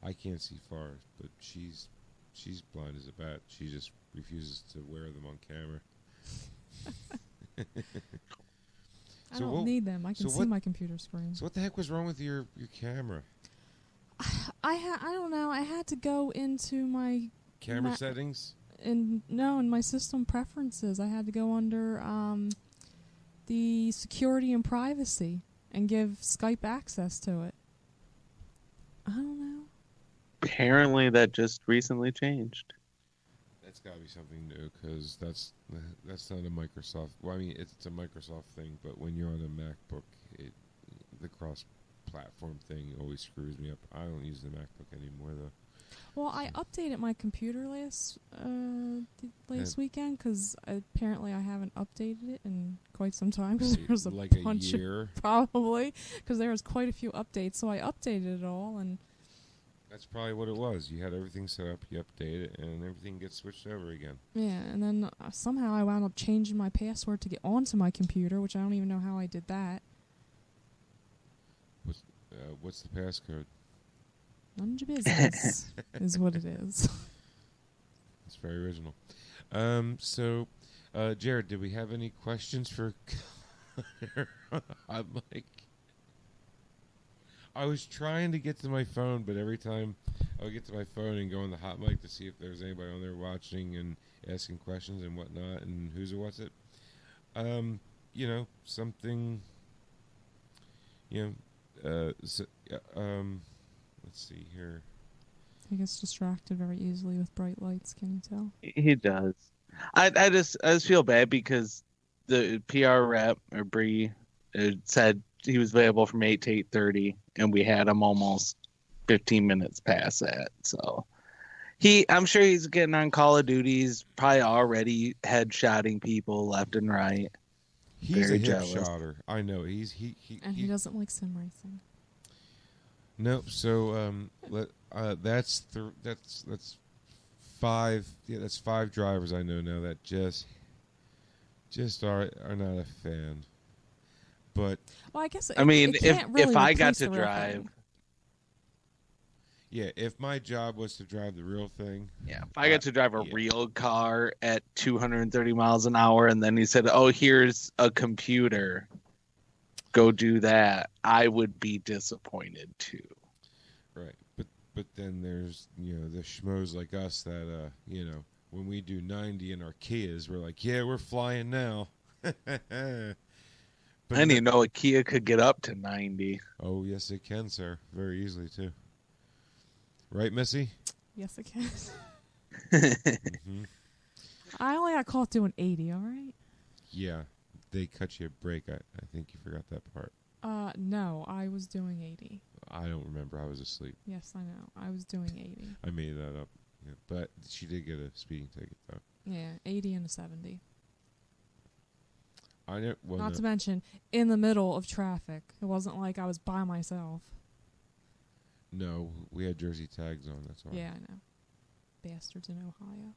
B: I can't see far, but she's blind as a bat. She just refuses to wear them on camera.
C: I don't need them. I can see my computer screen.
B: So what the heck was wrong with your camera?
C: I don't know. I had to go into my
B: Camera settings?
C: In my system preferences. I had to go under the security and privacy and give Skype access to it. I don't know.
E: Apparently, that just recently changed.
B: That's got to be something new, because that's not a Microsoft. Well, I mean, it's a Microsoft thing, but when you're on a MacBook, the cross-platform thing always screws me up. I don't use the MacBook anymore, though.
C: Well, I updated my computer last weekend because apparently I haven't updated it in quite some time because there was a bunch
B: year.
C: Probably because there was quite a few updates. So I updated it all, and
B: that's probably what it was. You had everything set up, you update it, and everything gets switched over again.
C: Yeah, and then somehow I wound up changing my password to get onto my computer, which I don't even know how I did that.
B: What's the passcode?
C: None of your business is what it is.
B: It's very original. So, Jared, did we have any questions for Connor? I was trying to get to my phone, but every time I would get to my phone and go on the hot mic to see if there's anybody on there watching and asking questions and whatnot, and who's or what's it. Something. Let's see here.
C: He gets distracted very easily with bright lights. Can you tell?
E: He does. I just feel bad because the PR rep or Bree said he was available from 8 to 8:30, and we had him almost 15 minutes past that. So I'm sure he's getting on Call of Duty. He's probably already headshotting people left and right.
B: He's very a hip shotter. I know. He
C: doesn't like sim racing.
B: No, so that's 5. Yeah, that's 5 drivers I know now that just are not a fan. But
C: well, I guess
E: if I got to drive,
B: yeah, if my job was to drive the real thing,
E: yeah, if I got to drive a real car at 230 miles an hour, and then he said, "Oh, here's a computer. Go do that," I would be disappointed too.
B: Right, but then there's the schmoes like us that when we do 90 in our Kias, we're like, yeah, we're flying now. But
E: I didn't even know a Kia could get up to 90.
B: Oh yes, it can, sir, very easily too. Right, Missy?
C: Yes, it can. Mm-hmm. I only got caught doing 80. All right.
B: Yeah. They cut you a break. I think you forgot that part.
C: No, I was doing 80.
B: I don't remember. I was asleep.
C: Yes, I know. I was doing 80.
B: I made that up. Yeah, but she did get a speeding ticket, though.
C: Yeah, 80 and a 70. Not to mention, in the middle of traffic. It wasn't like I was by myself.
B: No, we had jersey tags on. That's all.
C: Yeah, I know. Bastards in Ohio.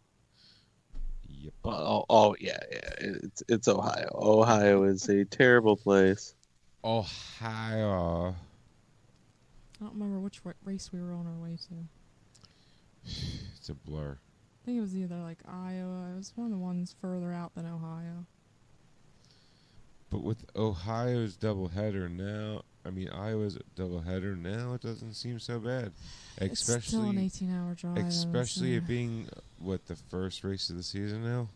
B: Yep.
E: Oh yeah. It's Ohio. Ohio is a terrible place.
B: Ohio.
C: I don't remember which race we were on our way to.
B: It's a blur.
C: I think it was either like Iowa. It was one of the ones further out than Ohio.
B: But with Ohio's doubleheader now, Iowa's doubleheader now, it doesn't seem so bad.
C: It's still an 18-hour drive.
B: Especially it being, the first race of the season now?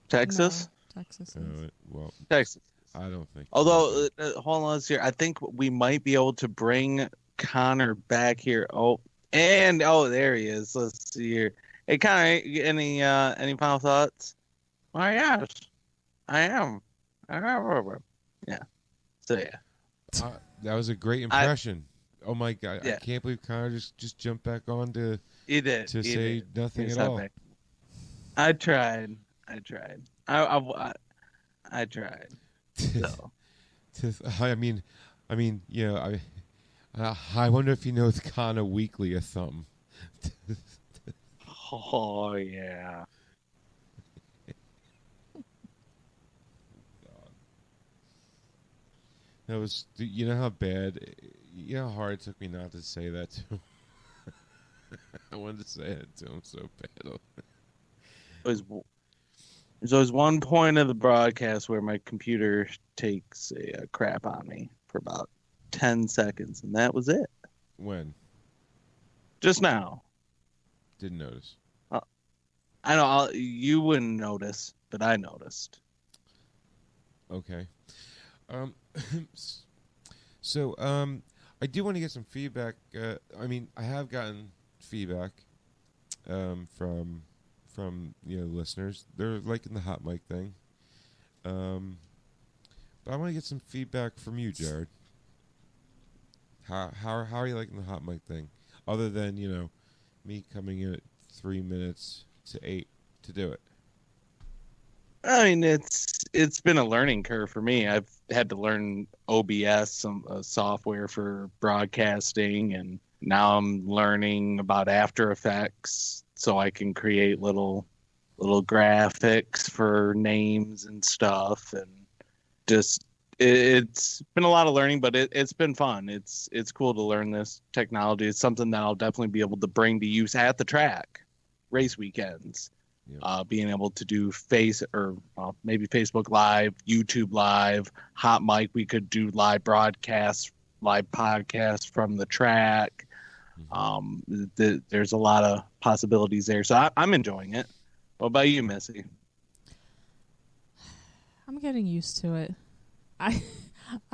E: Texas?
C: No, Texas is.
B: Well,
E: Texas.
B: I don't think.
E: Although, hold on, let's hear. I think we might be able to bring Connor back here. There he is. Let's see here. Hey, Connor, any final thoughts? Oh yes, I am. Yeah. So yeah.
B: That was a great impression. Oh my god!
E: Yeah.
B: I can't believe Connor just jumped back on to
E: He did.
B: say nothing at all.
E: I tried. I tried. So.
B: I mean, you know, I wonder if he knows Connor Weekly or something.
E: Oh yeah.
B: That was, you know how bad, you know how hard it took me not to say that to him. I wanted to say it to him so bad.
E: There's always one point of the broadcast where my computer takes a crap on me for about 10 seconds, and that was it.
B: When?
E: Just now.
B: Didn't notice.
E: I know you wouldn't notice, but I noticed.
B: Okay. So, I do want to get some feedback. I mean, I have gotten feedback from listeners. They're liking the hot mic thing. But I want to get some feedback from you, Jared. How are you liking the hot mic thing? Other than me coming in at 3 minutes to 8 to do it.
E: I mean, it's been a learning curve for me. I've had to learn OBS, some software for broadcasting, and now I'm learning about After Effects so I can create little graphics for names and stuff. And just it's been a lot of learning, but it's been fun. It's cool to learn this technology. It's something that I'll definitely be able to bring to use at the track, race weekends.
B: Yeah.
E: Being able to do maybe Facebook Live, YouTube Live, Hot Mic. We could do live broadcasts, live podcasts from the track. There's a lot of possibilities there, so I'm enjoying it. What about you, Missy?
C: I'm getting used to it. I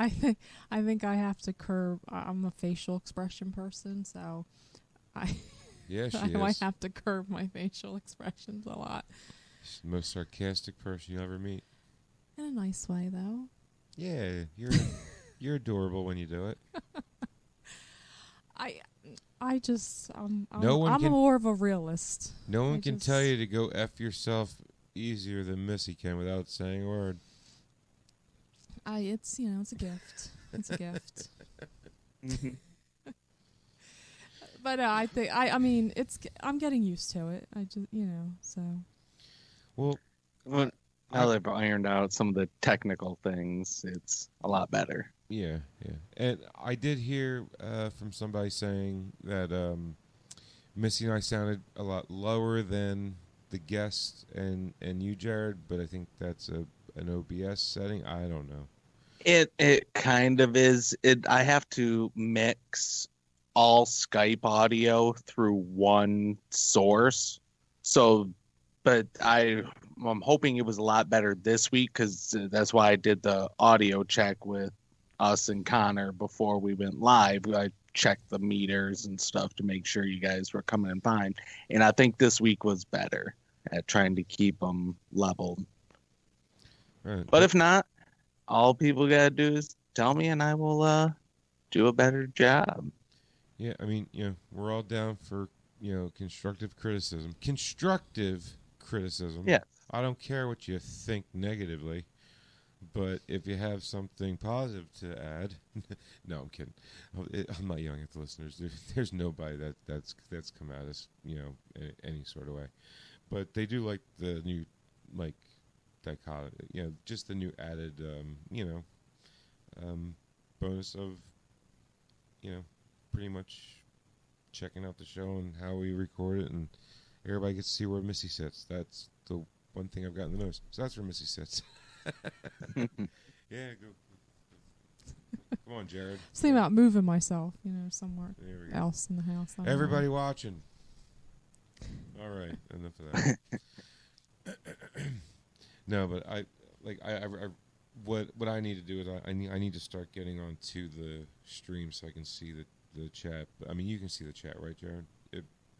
C: think I have to curb. I'm a facial expression person, so
B: Yeah, she
C: I
B: is.
C: might have to curb my facial expressions a lot.
B: She's the most sarcastic person you'll ever meet.
C: In a nice way, though.
B: Yeah, you're adorable when you do it.
C: I'm more of a realist.
B: No one can tell you to go F yourself easier than Missy can without saying a word.
C: It's a gift. It's a gift. But I think I'm getting used to it. I just so.
B: Well,
E: now they've ironed out some of the technical things, it's a lot better.
B: Yeah. And I did hear from somebody saying that Missy and I sounded a lot lower than the guest and you, Jared, but I think that's an OBS setting. I don't know.
E: It kind of is. I have to mix all Skype audio through one source. So, but I'm hoping it was a lot better this week because that's why I did the audio check with us and Connor before we went live. I checked the meters and stuff to make sure you guys were coming in fine. And I think this week was better at trying to keep them leveled.
B: Right.
E: But if not, all people got to do is tell me and I will do a better job.
B: Yeah, I mean, we're all down for, constructive criticism.
E: Yeah.
B: I don't care what you think negatively, but if you have something positive to add, no, I'm kidding. I'm not yelling at the listeners. There's nobody that's come at us, any sort of way. But they do like the new, dichotomy, just the new added, bonus of, pretty much checking out the show and how we record it, and everybody gets to see where Missy sits. That's the one thing I've gotten the most. So that's where Missy sits. Yeah, go. Come on, Jared.
C: Just think about moving myself, somewhere
B: There we go.
C: else in the house. I don't
B: Everybody
C: know.
B: watching. All right, enough of that. No, but like what I need to do is I need to start getting onto the stream so I can see the chat. I mean, you can see the chat, right, Jared?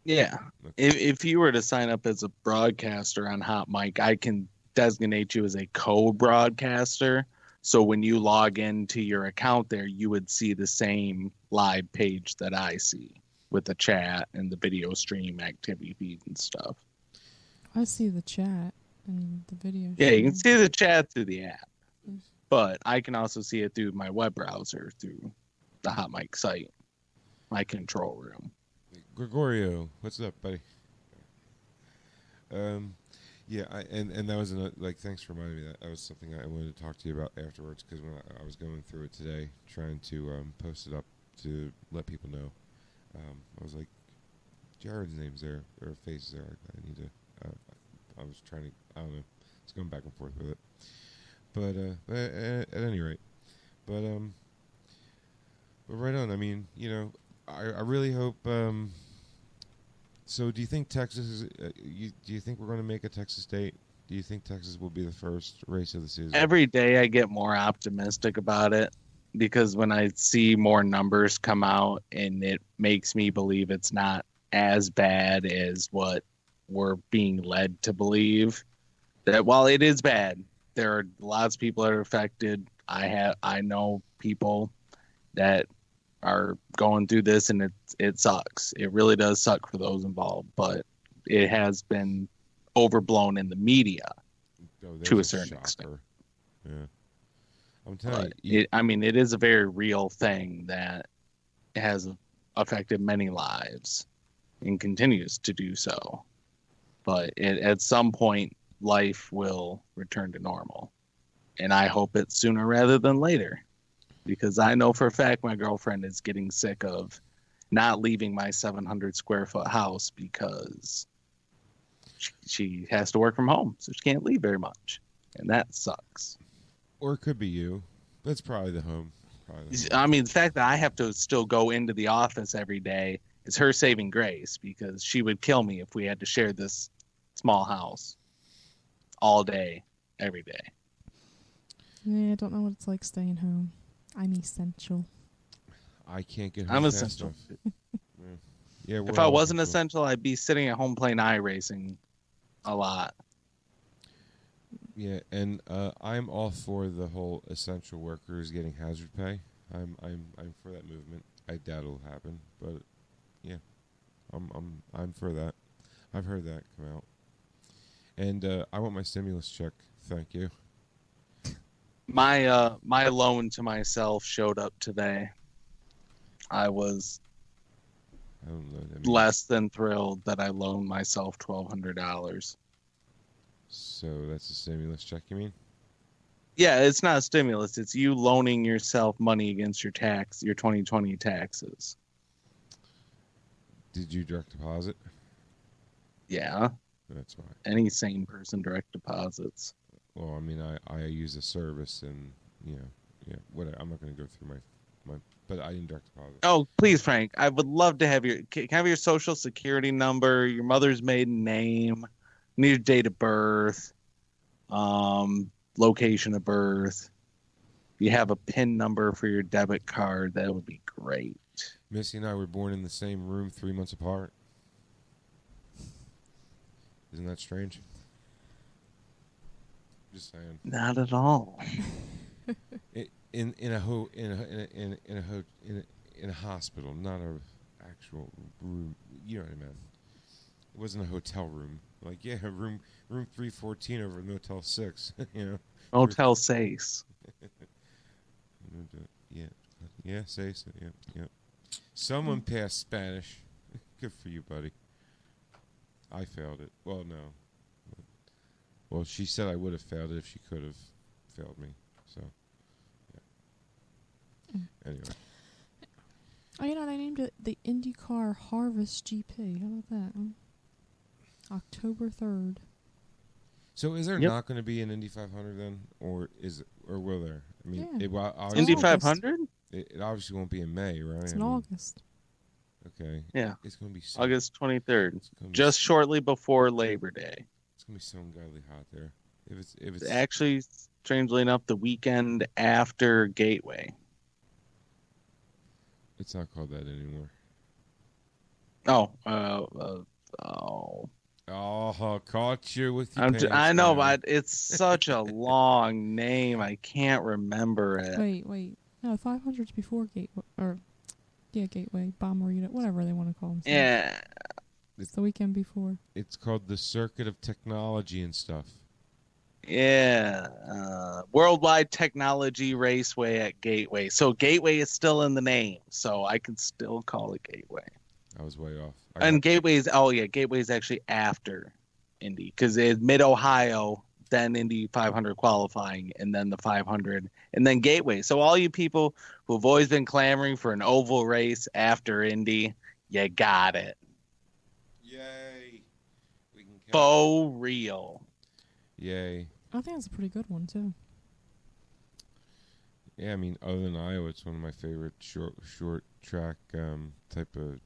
E: Yeah.
B: Okay.
E: If you were to sign up as a broadcaster on Hot Mic, I can designate you as a co-broadcaster. So when you log into your account there, you would see the same live page that I see with the chat and the video stream activity feed and stuff.
C: I see the chat and the video.
E: Yeah, you can
C: stream.
E: see the chat through the app. But I can also see it through my web browser, through the Hot Mic site, my control room.
B: Gregorio, what's up, buddy? Yeah, and that was thanks for reminding me that was something I wanted to talk to you about afterwards, because when I was going through it today, trying to post it up to let people know, I was like, Jared's name's there or face is there. I need to. I was trying to. I don't know. It's going back and forth with it, but at any rate, but right on. I mean, I really hope. So, do you think Texas is? Do you think we're going to make a Texas date? Do you think Texas will be the first race of the season?
E: Every day I get more optimistic about it, because when I see more numbers come out, and it makes me believe it's not as bad as what we're being led to believe. That while it is bad, there are lots of people that are affected. I know people that are going through this, and it sucks. It really does suck for those involved, but it has been overblown in the media to a certain extent.
B: Yeah, I'm telling
E: But
B: you.
E: it is a very real thing that has affected many lives and continues to do so. But at some point, life will return to normal, and I hope it's sooner rather than later. Because I know for a fact my girlfriend is getting sick of not leaving my 700 square foot house, because she has to work from home, so she can't leave very much, and that sucks.
B: Or it could be you. That's probably the home.
E: I mean, the fact that I have to still go into the office every day is her saving grace, because she would kill me if we had to share this small house all day, every day.
C: Yeah, I don't know what it's like staying home. I'm essential.
B: I can't get home
E: I'm
B: fast
E: essential.
B: enough. Yeah.
E: If I wasn't essential, I'd be sitting at home playing iRacing a lot.
B: Yeah, and I'm all for the whole essential workers getting hazard pay. I'm for that movement. I doubt it'll happen, but yeah, I'm for that. I've heard that come out, and I want my stimulus check. Thank you.
E: My loan to myself showed up today. I was
B: I don't know.
E: less than thrilled that I loaned myself $1,200.
B: So that's a stimulus check, you mean?
E: Yeah, it's not a stimulus. It's you loaning yourself money against your 2020 taxes.
B: Did you direct deposit?
E: Yeah,
B: That's why.
E: any sane person direct deposits.
B: Well, I mean, I use a service, and whatever. I'm not going to go through my, but I didn't direct deposit.
E: Oh, please, Frank. I would love to have can I have your social security number, your mother's maiden name, need your date of birth, location of birth. If you have a PIN number for your debit card, that would be great.
B: Missy and I were born in the same room 3 months apart. Isn't that strange? Just saying.
E: Not at all.
B: In a hospital, not a actual room. You know what I meant. It wasn't a hotel room. Like, yeah, room 314 over in Motel 6.
E: Motel 6.
B: Yeah, say so. Yeah. Someone passed Spanish. Good for you, buddy. I failed it. Well, no. Well, she said I would have failed it if she could have failed me. So, yeah. Anyway.
C: Oh, they named it the Indycar Harvest GP. How about that? October 3rd.
B: So, is there
E: Yep.
B: not going to be an Indy 500 then, or will there? I mean,
C: Yeah.
E: Indy
C: August.
E: 500?
B: It obviously won't be in May, right?
C: It's in August.
B: Okay.
E: Yeah.
B: It's going to be so,
E: August 23rd.
B: it's gonna be
E: Just
B: so-
E: shortly before Labor Day.
B: It's going to be so ungodly hot there. If it's
E: Actually, strangely enough, the weekend after Gateway.
B: it's not called that anymore.
E: Oh, oh.
B: Oh, caught you with your pants
E: I know,
B: down.
E: but it's such a long name. I can't remember it.
C: Wait. No, 500's before Gateway. Or, yeah, Gateway, Bomberito, whatever they want to call themselves.
E: Yeah.
C: It's the weekend before.
B: It's called the Circuit of Technology and stuff.
E: Yeah. Worldwide Technology Raceway at Gateway. So Gateway is still in the name, so I can still call it Gateway.
B: I was way off.
E: And Gateway's Gateway's actually after Indy because it's Mid Ohio, then Indy 500 qualifying, and then the 500, and then Gateway. So all you people who have always been clamoring for an oval race after Indy, you got it.
B: Yay! We can count.
E: For real.
B: Yay!
C: I think that's a pretty good one, too.
B: Yeah, I mean, other than Iowa, it's one of my favorite short track type of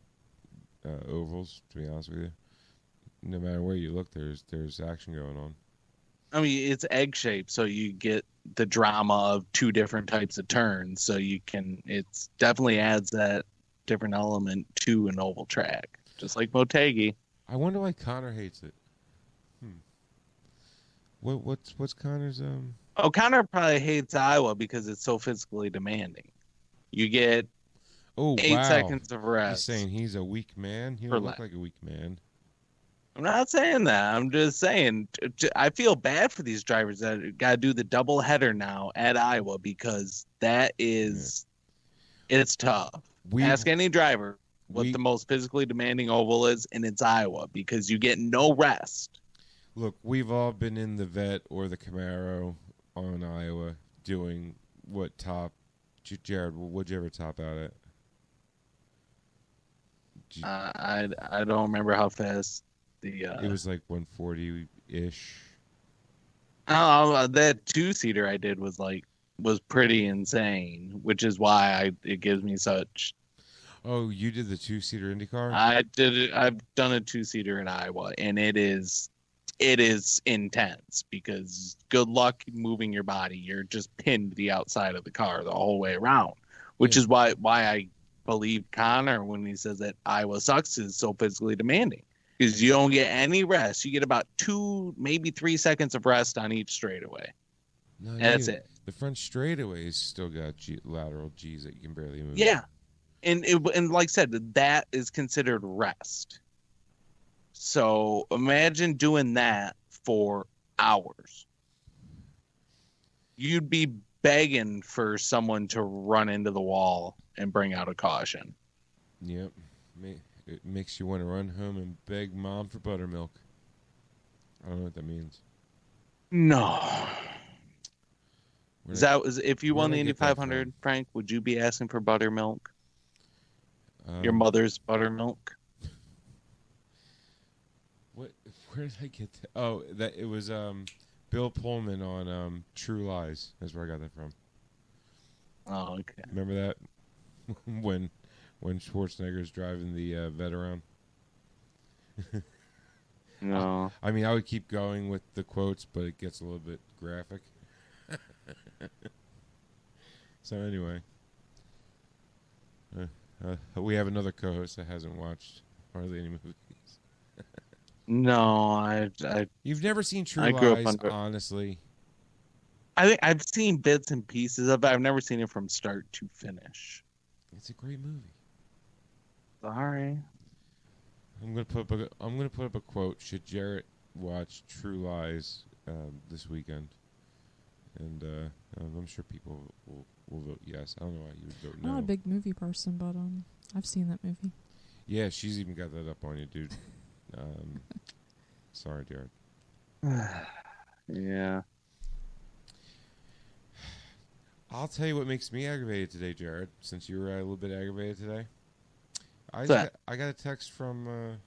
B: ovals. To be honest with you, no matter where you look, there's action going on.
E: I mean, it's egg shaped, so you get the drama of two different types of turns. So it's definitely adds that different element to an oval track, just like Motegi.
B: I wonder why Connor hates it. What's Connor's
E: Oh, Connor probably hates Iowa because it's so physically demanding. You get 8 seconds of rest.
B: He's saying he's a weak man. He don't look like a weak man.
E: I'm not saying that. I'm just saying I feel bad for these drivers that got to do the double header now at Iowa because that is it's tough. Ask any driver what the most physically demanding oval is, and it's Iowa because you get no rest.
B: Look, we've all been in the Vet or the Camaro on Iowa doing what top. Jared, what'd you ever top out at?
E: I don't remember how fast the.
B: It was like 140-ish.
E: Oh, that 2-seater I did was pretty insane, which is why it gives me such.
B: Oh, you did the 2-seater IndyCar?
E: I did it. I've done a 2-seater in Iowa, and it is intense because good luck moving your body. You're just pinned to the outside of the car the whole way around, which is why I believe Connor when he says that Iowa sucks is so physically demanding because you don't get any rest. You get about 2, maybe 3 seconds of rest on each straightaway.
B: No,
E: that's it.
B: The front straightaways still got lateral G's that you can barely move.
E: Yeah, and like I said, that is considered rest. So imagine doing that for hours. You'd be begging for someone to run into the wall and bring out a caution.
B: Yep. It makes you want to run home and beg mom for buttermilk. I don't know what that means.
E: No. If you won the Indy 500, Frank, would you be asking for buttermilk? Your mother's buttermilk?
B: Where did I get that? Oh, that it was Bill Pullman on True Lies. That's where I got that from.
E: Oh, okay.
B: Remember that when Schwarzenegger's driving the vet around?
E: No.
B: I mean, I would keep going with the quotes, but it gets a little bit graphic. So anyway, we have another co-host that hasn't watched hardly any movies.
E: No,
B: You've never seen True Lies, honestly.
E: I think I've seen bits and pieces of it. I've never seen it from start to finish.
B: It's a great movie.
E: Sorry.
B: I'm gonna put up a quote. Should Jarrett watch True Lies this weekend? And I'm sure people will vote yes. I don't know why you would vote no.
C: I'm not a big movie person, but I've seen that movie.
B: Yeah, she's even got that up on you, dude. Sorry, Jared.
E: Yeah.
B: I'll tell you what makes me aggravated today, Jared. Since you were a little bit aggravated today, I got a text from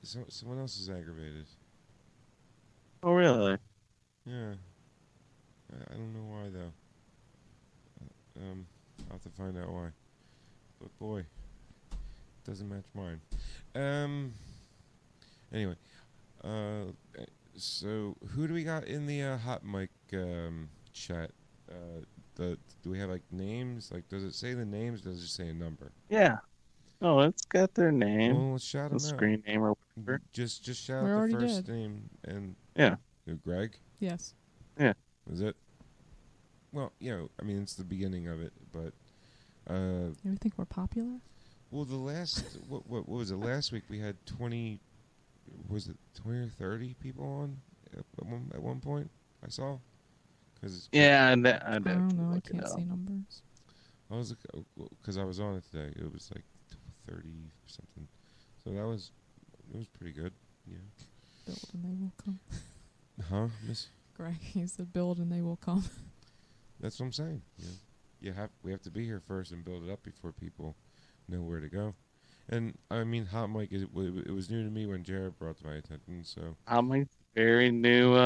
B: someone else is aggravated.
E: Oh, really?
B: Yeah. I don't know why though. I'll have to find out why. But boy, doesn't match mine. Anyway, So who do we got in the hot mic chat? Do we have like names? Like, does it say the names? Or does it just say a number?
E: Yeah. Oh, it's got their name,
B: Well, let's shout
E: the
B: them out.
E: screen name or whatever.
B: Just shout
C: We
B: out the
C: already
B: first
C: did.
B: name and
E: Yeah.
B: Greg.
C: Yes.
B: Was it? Well, I mean, it's the beginning of it, but
C: You think we're popular?
B: well, the last what was it? Last week we had 20. Was it 20 or 30 people on at one point? I saw.
E: Yeah, and
C: I don't know. I can't see numbers.
B: I was because I was on it today. It was like 30 or something. So it was pretty good. Yeah.
C: Build and they will come.
B: Huh, Miss?
C: Greg, he said build and they will come.
B: That's what I'm saying. We have to be here first and build it up before people know where to go. And I mean, hot mic it was new to me when Jared brought it to my attention. So
E: I'm like very new,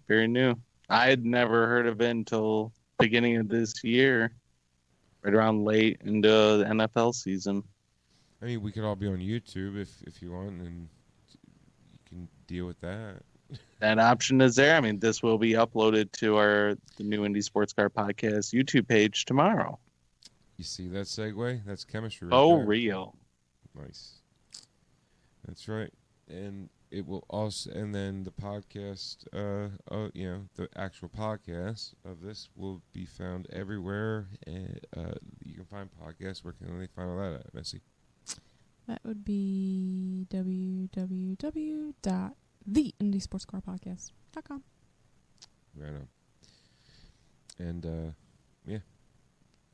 E: very new. I had never heard of it until beginning of this year, right around late into the NFL season.
B: I mean, we could all be on YouTube if you want, and you can deal with that.
E: That option is there. I mean, this will be uploaded to the new Indie Sports Car Podcast YouTube page tomorrow.
B: You see that segue? That's chemistry.
E: Oh,
B: there.
E: real.
B: Nice. That's right. And it will also, and then the podcast, the actual podcast of this will be found everywhere. And you can find podcasts. Where can they find all that at, Missy?
C: That would be www.theindysportscarpodcast.com.
B: Right on. And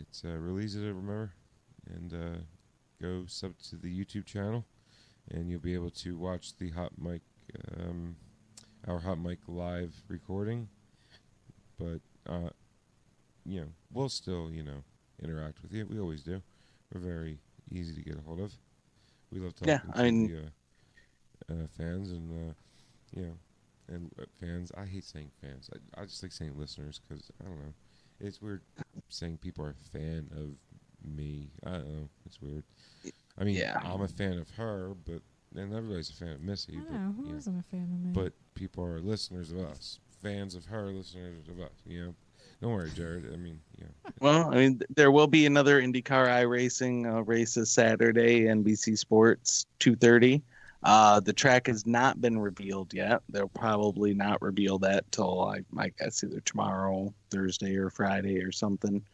B: it's real easy to remember. And go sub to the YouTube channel, and you'll be able to watch the hot mic, our hot mic live recording. But we'll still interact with you. We always do. We're very easy to get a hold of. We love talking to the fans and fans. I hate saying fans. I just like saying listeners because I don't know. It's weird saying people are a fan of me. I don't know. It's weird. I mean, I'm a fan of her, and everybody's a fan of Missy.
C: I know. Who isn't a fan of me?
B: But people are listeners of us. Fans of her, listeners of us. Don't worry, Jared. I mean,
E: Well, I mean, there will be another IndyCar iRacing race this Saturday, NBC Sports 2:30. The track has not been revealed yet. They'll probably not reveal that till I guess either tomorrow, Thursday, or Friday or something.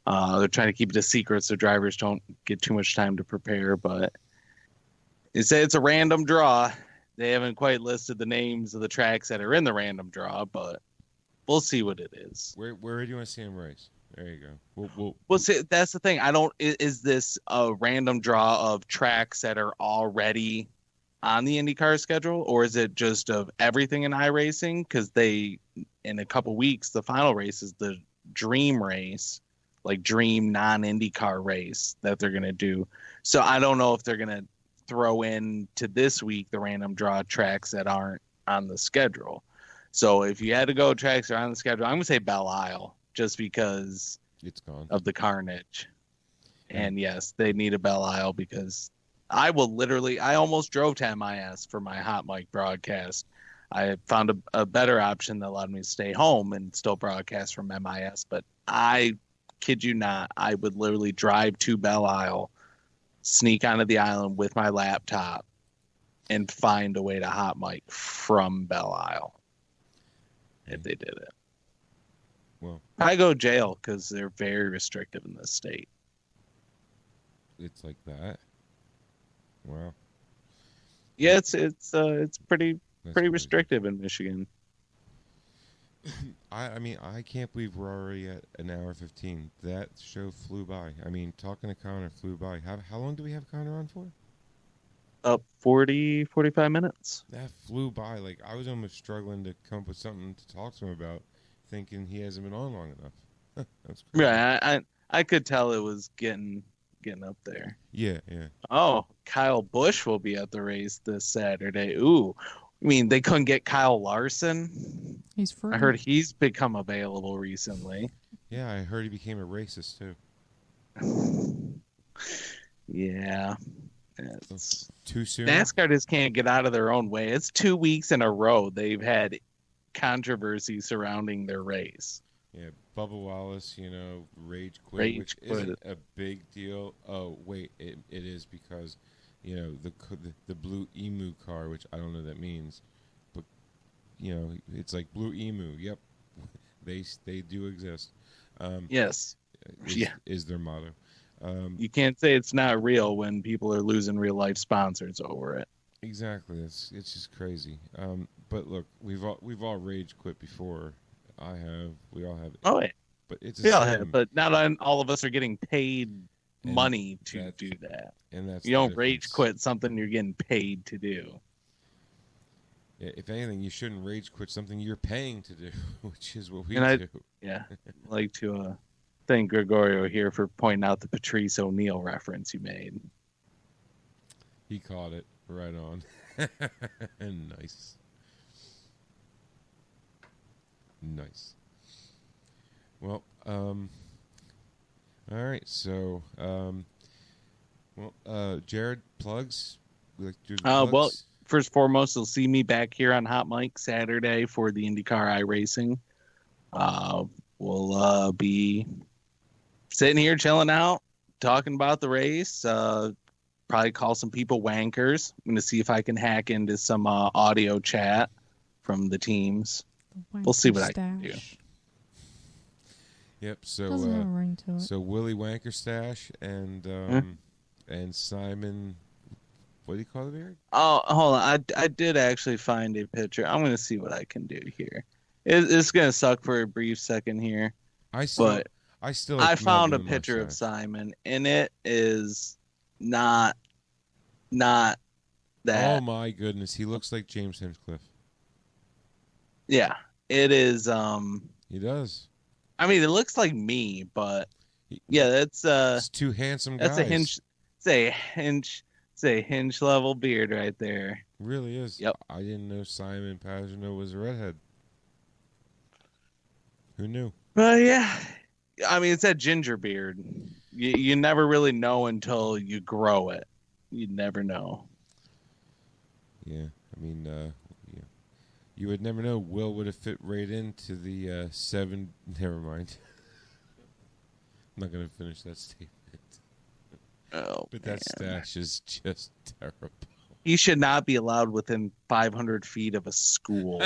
E: They're trying to keep it a secret so drivers don't get too much time to prepare. But they say it's a random draw. They haven't quite listed the names of the tracks that are in the random draw, but we'll see what it is.
B: where do you want to see him race? There you go.
E: Well, see, that's the thing. Is this a random draw of tracks that are already on the IndyCar schedule, or is it just of everything in iRacing? Because in a couple weeks, the final race is the Dream race, like Dream non-IndyCar race that they're going to do. So I don't know if they're going to throw in to this week the random draw tracks that aren't on the schedule. So if you had to go tracks that are on the schedule, I'm going to say Belle Isle just because
B: it's gone
E: of the carnage. And yes, they need a Belle Isle because I almost drove to MIS for my hot mic broadcast. I found a better option that allowed me to stay home and still broadcast from MIS, but I kid you not, I would literally drive to Belle Isle, sneak onto the island with my laptop, and find a way to hot mic from Belle Isle if they did it.
B: Well,
E: I go jail because they're very restrictive in this state.
B: It's like that. Wow.
E: Yeah, it's pretty
B: That's
E: pretty restrictive in Michigan.
B: I mean, I can't believe we're already at an hour 15. That show flew by. I mean, talking to Connor flew by. How long do we have Connor on for?
E: 45 minutes.
B: That flew by. Like, I was almost struggling to come up with something to talk to him about, thinking he hasn't been on long enough. That's crazy.
E: Yeah, I could tell it was getting up there.
B: Yeah.
E: Oh, Kyle Busch will be at the race this Saturday. Ooh, I mean, they couldn't get Kyle Larson.
C: He's free.
E: I heard he's become available recently.
B: Yeah, I heard he became a racist, too.
E: Yeah. It's,
B: Too soon.
E: NASCAR just can't get out of their own way. It's 2 weeks in a row they've had controversy surrounding their race.
B: Yeah, Bubba Wallace, rage quit,
E: Rage
B: which
E: quit.
B: isn't a big deal. Oh, wait, it is because, the blue emu car, which I don't know what that means, but, it's like blue emu. Yep, they do exist.
E: Yes.
B: Is their motto.
E: You can't say it's not real when people are losing real life sponsors over it.
B: Exactly. It's just crazy. But look, we've all rage quit before. I have. We all have.
E: Oh, yeah.
B: But it's
E: We all have, but not all of us are getting paid money to do that.
B: And that's
E: you don't rage quit something you're getting paid to do.
B: Yeah, if anything, you shouldn't rage quit something you're paying to do, which is what we do.
E: Yeah, I'd like to thank Gregorio here for pointing out the Patrice O'Neill reference you made.
B: He caught it right on. Nice. Well, all right. So, Jared, plugs. We like to do the plugs?
E: Well, first and foremost, you'll see me back here on Hot Mic Saturday for the IndyCar iRacing. We'll be sitting here chilling out, talking about the race. Probably call some people wankers. I'm going to see if I can hack into some audio chat from the teams. We'll see what I can do.
B: Yep. So,
C: doesn't have a ring to it.
B: So Willie Wankerstash and Simon. What do you call it, Eric?
E: Oh, hold on. I did actually find a picture. I'm going to see what I can do here. It's going to suck for a brief second here. I found a picture of Simon, and it is not that.
B: Oh my goodness, he looks like James Hinchcliffe.
E: Yeah, it is.
B: He does.
E: I mean, it looks like me, but yeah, that's
B: it's two handsome guys.
E: That's a hinge. It's a hinge level beard right there.
B: Really is.
E: Yep.
B: I didn't know Simon Pagino was a redhead. Who knew?
E: Yeah, I mean, it's that ginger beard. You never really know until you grow it. You never know.
B: Yeah, I mean, you would never know. Will would have fit right into the 7. Never mind. I'm not going to finish that statement.
E: Oh,
B: but that stash is just terrible.
E: He should not be allowed within 500 feet of a school.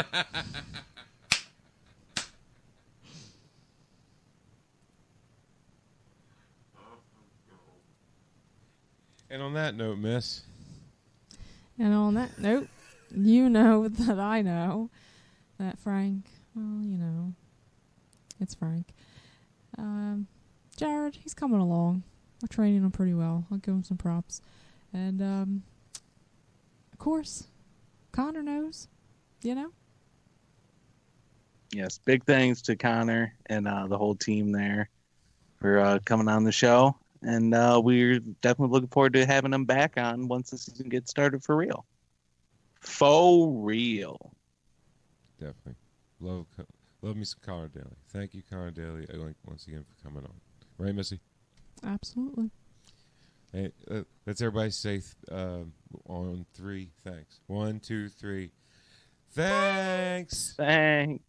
B: And on that note, miss.
C: And on that note, you know that I know that Frank, it's Frank. Jared, he's coming along. We're training him pretty well. I'll give him some props. And, of course, Connor knows,
E: Yes, big thanks to Connor and the whole team there for coming on the show. And we're definitely looking forward to having them back on once the season gets started for real. Faux real.
B: Definitely. Love me some Connor Daly. Thank you, Connor Daly, once again for coming on. Right, Missy?
C: Absolutely.
B: Hey, let's everybody say on 3, thanks. 1, 2, 3. Thanks.
E: Thanks.